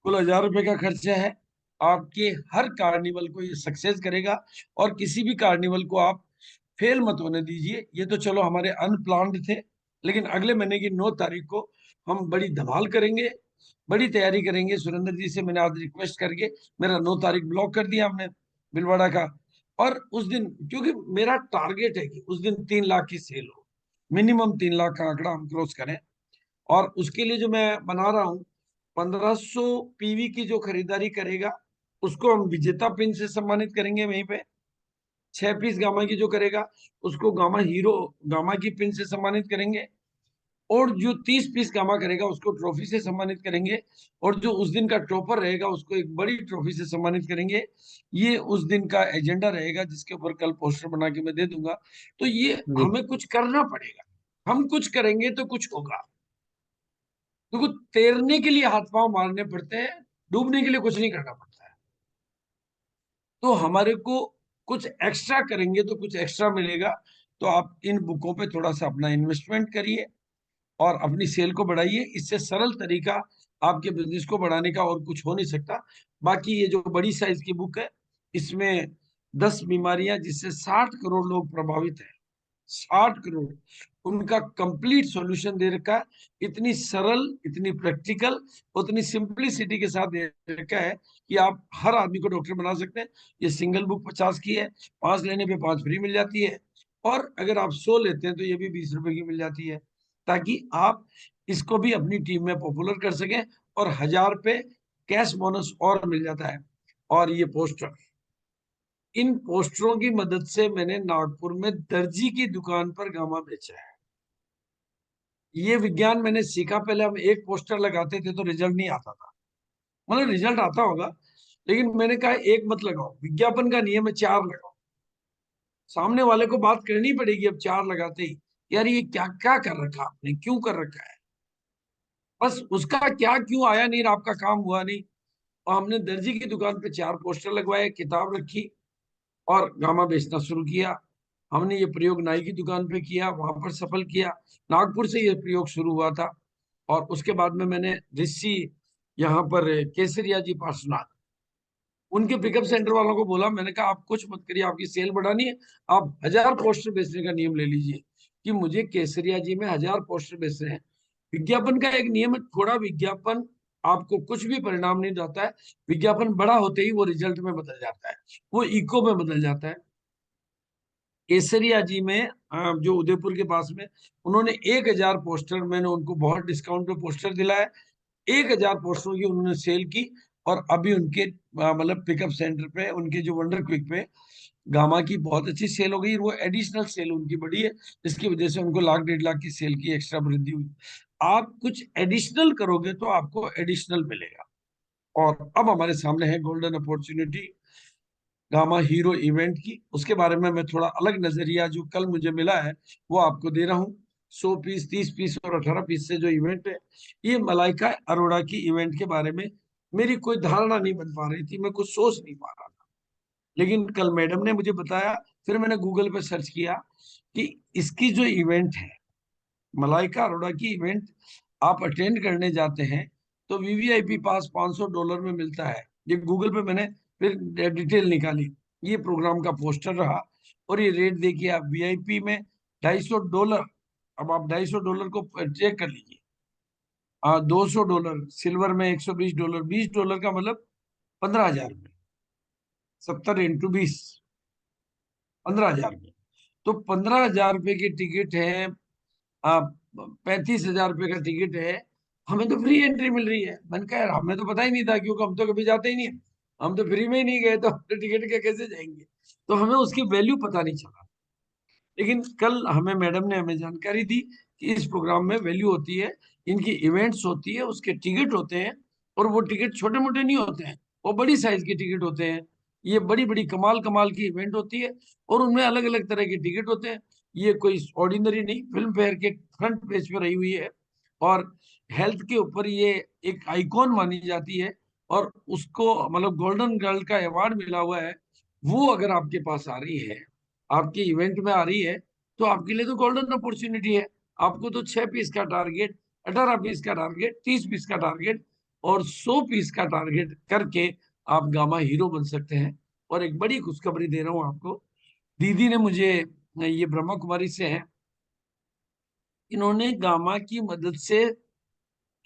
Speaker 1: कुल 1,000 रुपए का खर्चा है। आपके हर कार्निवल को ये सक्सेस करेगा। और किसी भी कार्निवल को आप फेल मत होने दीजिए। ये तो चलो हमारे अनप्लान्ड थे, लेकिन अगले महीने की 9 तारीख को हम बड़ी धमाल करेंगे, बड़ी तैयारी करेंगे। सुरेंद्र जी से मैंने आज रिक्वेस्ट करके मेरा 9 तारीख ब्लॉक कर दिया हमने बिलवाड़ा का। और उस दिन, क्योंकि मेरा टारगेट है कि उस दिन 3 लाख की सेल हो, मिनिमम 3 लाख का आंकड़ा हम क्रॉस करें। और उसके लिए जो मैं बना रहा हूँ, 1500 पीवी की जो खरीदारी करेगा उसको हम विजेता पिन से सम्मानित करेंगे वहीं पे। 6 पीस गामा की जो करेगा उसको गामा हीरो, गामा की पिन से सम्मानित करेंगे। और जो 30 पीस गामा करेगा उसको ट्रॉफी से सम्मानित करेंगे। और जो उस दिन का टॉपर रहेगा उसको एक बड़ी ट्रॉफी से सम्मानित करेंगे। ये उस दिन का एजेंडा रहेगा, जिसके ऊपर कल पोस्टर बना के मैं दे दूंगा। तो ये
Speaker 2: जी।
Speaker 1: हमें कुछ करना पड़ेगा, हम कुछ करेंगे तो कुछ होगा। क्योंकि तैरने के लिए हाथ पांव मारने पड़ते हैं, डूबने के लिए कुछ नहीं करना पड़ता है। तो हमारे को कुछ एक्स्ट्रा करेंगे तो कुछ एक्स्ट्रा मिलेगा। तो आप इन बुकों पे थोड़ा सा अपना इन्वेस्टमेंट करिए और अपनी सेल को बढ़ाइए। इससे सरल तरीका आपके बिजनेस को बढ़ाने का और कुछ हो नहीं सकता। बाकी ये जो बड़ी साइज की बुक है, इसमें 10 बीमारियां जिससे 60 करोड़ लोग प्रभावित हैं, 60 करोड़, उनका कंप्लीट सॉल्यूशन दे रखा है। इतनी सरल, इतनी प्रैक्टिकल, उतनी सिंपलिसिटी के साथ दे रखा है कि आप हर आदमी को डॉक्टर बना सकते हैं। ये सिंगल बुक 50 की है, 5 लेने पे 5 फ्री मिल जाती है, और अगर आप 100 लेते हैं तो ये भी 20 रुपए की मिल जाती है, ताकि आप इसको भी अपनी टीम में पॉपुलर कर सकें। और 1000 पे कैश बोनस और मिल जाता है। और ये पोस्टर, इन पोस्टरों की मदद से मैंने नागपुर में दर्जी की दुकान पर गामा बेचा है। ये विज्ञान मैंने सीखा। पहले हम एक पोस्टर लगाते थे तो रिजल्ट नहीं आता था, मतलब रिजल्ट आता होगा, लेकिन मैंने कहा एक मत लगाओ, विज्ञापन का नियम है 4 लगाओ। सामने वाले को बात करनी पड़ेगी अब 4 लगाते ही, यार ये क्या क्या कर रखा आपने, क्यों कर रखा है। बस उसका क्या क्यों आया नहीं, आपका काम हुआ नहीं। और हमने दर्जी की दुकान पे 4 पोस्टर लगवाए, किताब रखी और गामा बेचना शुरू किया। हमने ये प्रयोग नाई की दुकान पे किया, वहां पर सफल किया। नागपुर से ये प्रयोग शुरू हुआ था। और उसके बाद में मैंने ऋषि, यहाँ पर केसरिया जी पार्श्वनाथ, उनके पिकअप सेंटर वालों को बोला, मैंने कहा आप कुछ मत करिए, आपकी सेल बढ़ानी है, आप 1000 पोस्टर बेचने का नियम ले लीजिए, कि मुझे केसरिया जी में 1000 पोस्टर बेचने हैं। विज्ञापन का एक नियम है, थोड़ा विज्ञापन आपको कुछ भी परिणाम नहीं देता है, विज्ञापन बड़ा होते ही वो रिजल्ट में बदल जाता है, वो इको में बदल जाता है। केसरिया जी में जो उदयपुर के पास में, उन्होंने 1000 पोस्टर, मैंने उनको बहुत डिस्काउंट पे पोस्टर दिलाया, 1000 पोस्टरों की उन्होंने सेल की। और अभी उनके मतलब पिकअप सेंटर पे, उनके जो वंडर क्विक पे गामा की बहुत अच्छी सेल हो गई। वो एडिशनल सेल उनकी बढ़ी है, जिसकी वजह से उनको 1 लाख 1.5 लाख की सेल की एक्स्ट्रा वृद्धि हुई। आप कुछ एडिशनल करोगे तो आपको एडिशनल मिलेगा। और अब हमारे सामने है golden opportunity gamma hero event की। उसके बारे में मैं थोड़ा अलग नजरिया जो कल मुझे मिला है वो आपको दे रहा हूँ। 100 पीस, 30 पीस और 18 पीस से जो इवेंट है, ये मलाइका अरोड़ा की इवेंट के बारे में मेरी कोई धारणा नहीं बन पा रही थी, मैं कुछ सोच नहीं पा रहा था। लेकिन कल मैडम ने मुझे बताया, फिर मैंने गूगल पे सर्च किया कि इसकी जो इवेंट है, मलाइका अरोड़ा की इवेंट, आप अटेंड करने जाते हैं तो वीवीआईपी पास $500 में मिलता है। ये गूगल पे मैंने फिर डिटेल निकाली, ये प्रोग्राम का पोस्टर रहा। और ये रेट देखिए आप, वीआईपी में $250। अब आप $250 को चेक कर लीजिए। $200, सिल्वर में $120, $20 का मतलब 15,000 में, 70 इंटू 20, 15,000 में। तो 15,000 रुपए की टिकट है, आप 35,000 रुपए का टिकट है, हमें तो फ्री एंट्री मिल रही है। मैंने कहा यार हमें तो पता ही नहीं था, क्योंकि हम तो कभी जाते ही नहीं है, हम तो फ्री में ही नहीं गए, तो हम तो टिकट के कैसे जाएंगे। तो हमें उसकी वैल्यू पता नहीं चला। लेकिन कल हमें मैडम ने हमें जानकारी दी कि इस प्रोग्राम में वैल्यू होती है, इनकी इवेंट्स होती है, उसके टिकट होते हैं। और वो टिकट छोटे मोटे नहीं होते हैं, वो बड़ी साइज के टिकट होते हैं। ये बड़ी बड़ी कमाल कमाल की इवेंट होती है, और उनमें अलग अलग तरह के टिकट होते हैं। ये कोई ऑर्डिनरी नहीं, फिल्म फेयर के फ्रंट पेज पे रही हुई है। और हेल्थ के ऊपर ये एक आइकॉन मानी जाती है। और उसको मतलब गोल्डन गर्ल का अवार्ड मिला हुआ है। वो अगर आपके पास आ रही है, आपके इवेंट में आ रही है, तो आपके लिए तो गोल्डन अपॉर्चुनिटी है। आपको तो 6 पीस का टारगेट, 18 पीस का टारगेट, 30 पीस का टारगेट और 100 पीस का टारगेट करके आप गामा हीरो बन सकते हैं। और एक बड़ी खुशखबरी दे रहा हूँ आपको, दीदी ने मुझे, ये ब्रह्मा कुमारी से है, इन्होंने गामा की मदद से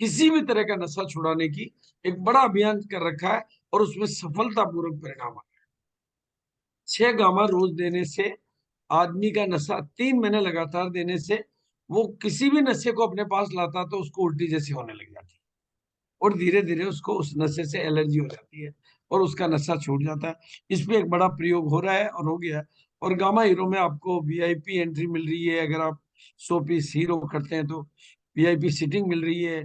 Speaker 1: किसी भी तरह का नशा छुड़ाने की एक बड़ा अभियान कर रखा है, और उसमें सफलतापूर्वक परिणाम आया। 6 गामा रोज देने से आदमी का नशा, 3 महीने लगातार देने से वो किसी भी नशे को अपने पास लाता तो उसको उल्टी जैसी होने लग जाती, और धीरे धीरे उसको उस नशे से एलर्जी हो जाती है, और उसका नशा छूट जाता है। इस पे एक बड़ा प्रयोग हो रहा है और हो गया है। और गामा हीरो में आपको वीआईपी एंट्री मिल रही है, अगर आप 100 पीस हीरो करते हैं तो वीआईपी सीटिंग मिल रही है,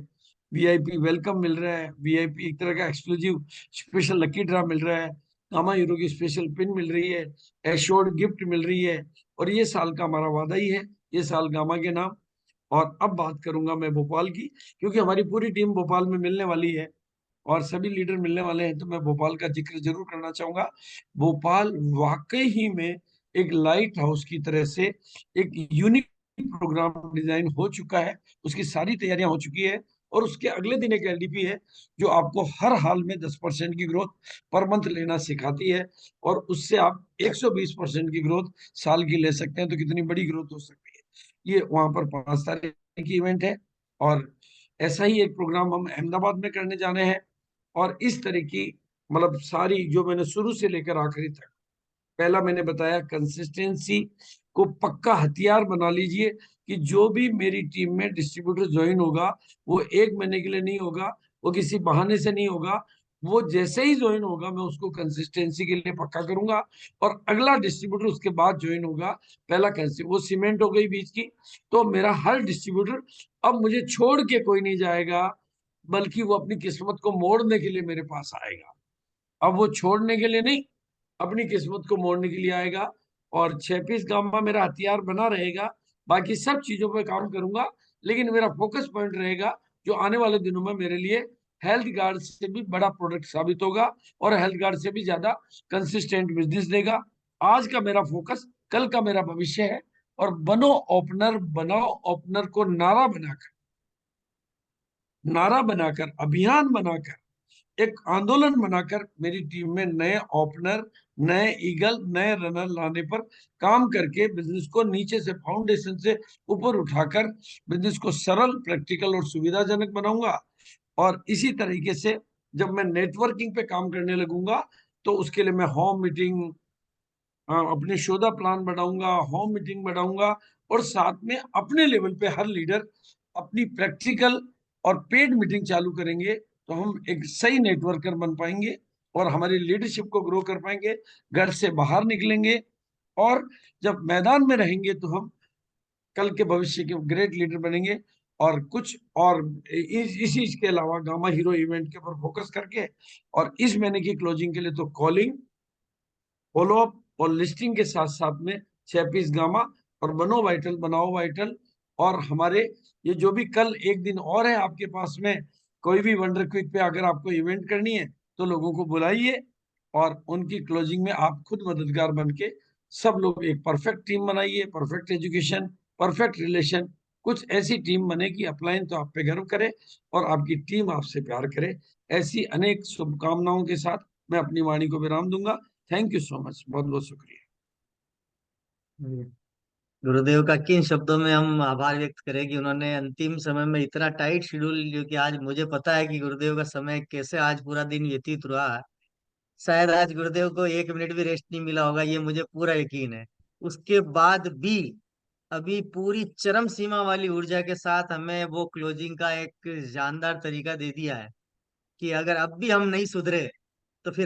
Speaker 1: वीआईपी वेलकम मिल रहा है, वीआईपी एक तरह का एक्सक्लूसिव स्पेशल लकी ड्रा मिल रहा है, गामा हीरो की स्पेशल पिन मिल रही है, एश्योर्ड गिफ्ट मिल रही है। और ये साल का हमारा वादा ही है, ये साल गामा के नाम। और अब बात करूंगा मैं भोपाल की, क्योंकि हमारी पूरी टीम भोपाल में मिलने वाली है और सभी लीडर मिलने वाले हैं, तो मैं भोपाल का जिक्र जरूर करना चाहूंगा। भोपाल वाकई ही में एक लाइट हाउस की तरह से एक यूनिक प्रोग्राम डिजाइन हो चुका है, उसकी सारी तैयारियां हो चुकी है। और उसके अगले दिन एक एलडीपी है जो आपको हर हाल में 10% की ग्रोथ पर मंथ लेना सिखाती है, और उससे आप 120% की ग्रोथ साल की ले सकते हैं। तो कितनी बड़ी ग्रोथ हो सकती है। ये वहां पर 5 तारीख की इवेंट है। और ऐसा ही एक प्रोग्राम हम अहमदाबाद में करने जाने हैं। और इस तरह की मतलब सारी जो मैंने शुरू से लेकर आखिरी तक, पहला मैंने बताया कंसिस्टेंसी को पक्का हथियार बना लीजिए कि जो भी मेरी टीम में डिस्ट्रीब्यूटर ज्वाइन होगा वो 1 महीने के लिए नहीं होगा, वो किसी बहाने से नहीं होगा। वो जैसे ही ज्वाइन होगा मैं उसको कंसिस्टेंसी के लिए पक्का करूंगा, और अगला डिस्ट्रीब्यूटर उसके बाद ज्वाइन होगा। पहला कैसे वो सीमेंट हो गई बीच की, तो मेरा हर डिस्ट्रीब्यूटर अब मुझे छोड़ के कोई नहीं जाएगा, बल्कि वो अपनी किस्मत को मोड़ने के लिए मेरे पास आएगा। अब वो छोड़ने के लिए नहीं, अपनी किस्मत को मोड़ने के लिए आएगा। और 6 पीस गामा मेरा हथियार बना रहेगा। बाकी सब चीजों पे काम करूंगा, लेकिन मेरा फोकस पॉइंट रहेगा जो आने वाले दिनों में मेरे लिए हेल्थ गार्ड से भी बड़ा प्रोडक्ट साबित होगा, और हेल्थ गार्ड से भी ज्यादा कंसिस्टेंट बिजनेस देगा। आज का मेरा फोकस कल का मेरा भविष्य है। और बनो ओपनर, बनाओ ओपनर को नारा बनाकर, अभियान बनाकर, एक आंदोलन बनाकर मेरी टीम में नए ओपनर, नए ईगल, नए रनर लाने पर काम करके बिजनेस को नीचे से, फाउंडेशन से ऊपर उठाकर बिजनेस को सरल, प्रैक्टिकल और सुविधाजनक बनाऊंगा। और इसी तरीके से जब मैं नेटवर्किंग पे काम करने लगूंगा तो उसके लिए मैं होम मीटिंग, अपने शोधा प्लान बढ़ाऊंगा, होम मीटिंग बढ़ाऊंगा। और साथ में अपने लेवल पे हर लीडर अपनी प्रैक्टिकल और पेड मीटिंग चालू करेंगे, तो हम एक सही नेटवर्कर बन पाएंगे और हमारी लीडरशिप को ग्रो कर पाएंगे, घर से बाहर निकलेंगे। और जब मैदान में रहेंगे तो हम कल के भविष्य के ग्रेट लीडर बनेंगे। और कुछ और इसी इसके अलावा गामा हीरो इवेंट के ऊपर फोकस करके, और इस महीने की क्लोजिंग के लिए तो कॉलिंग, फॉलो अप और लिस्टिंग के साथ साथ में 6 पीस गामा और बनो वाइटल, बनाओ वाइटल। और हमारे ये जो भी कल एक दिन और है आपके पास में, कोई भी वंडर क्विक पे अगर आपको इवेंट करनी है तो लोगों को बुलाइए, और उनकी क्लोजिंग में आप खुद मददगार बन के सब लोग एक परफेक्ट टीम बनाइए। परफेक्ट एजुकेशन, परफेक्ट रिलेशन, कुछ ऐसी टीम बने कि अपलाइन तो आप पे गर्व करे और आपकी टीम आपसे प्यार करे। ऐसी अनेक शुभकामनाओं के साथ मैं अपनी वाणी को विराम दूंगा। थैंक यू सो मच, बहुत बहुत शुक्रिया।
Speaker 2: गुरुदेव का किन शब्दों में हम आभार व्यक्त करें कि उन्होंने अंतिम समय में इतना टाइट शेड्यूल, जो कि आज मुझे पता है कि गुरुदेव का समय कैसे आज पूरा दिन व्यतीत रहा है। शायद आज गुरुदेव को 1 मिनट भी रेस्ट नहीं मिला होगा, ये मुझे पूरा यकीन है। उसके बाद भी अभी पूरी चरम सीमा वाली ऊर्जा के साथ हमें वो क्लोजिंग का एक शानदार तरीका दे दिया है कि अगर अब भी हम नहीं सुधरे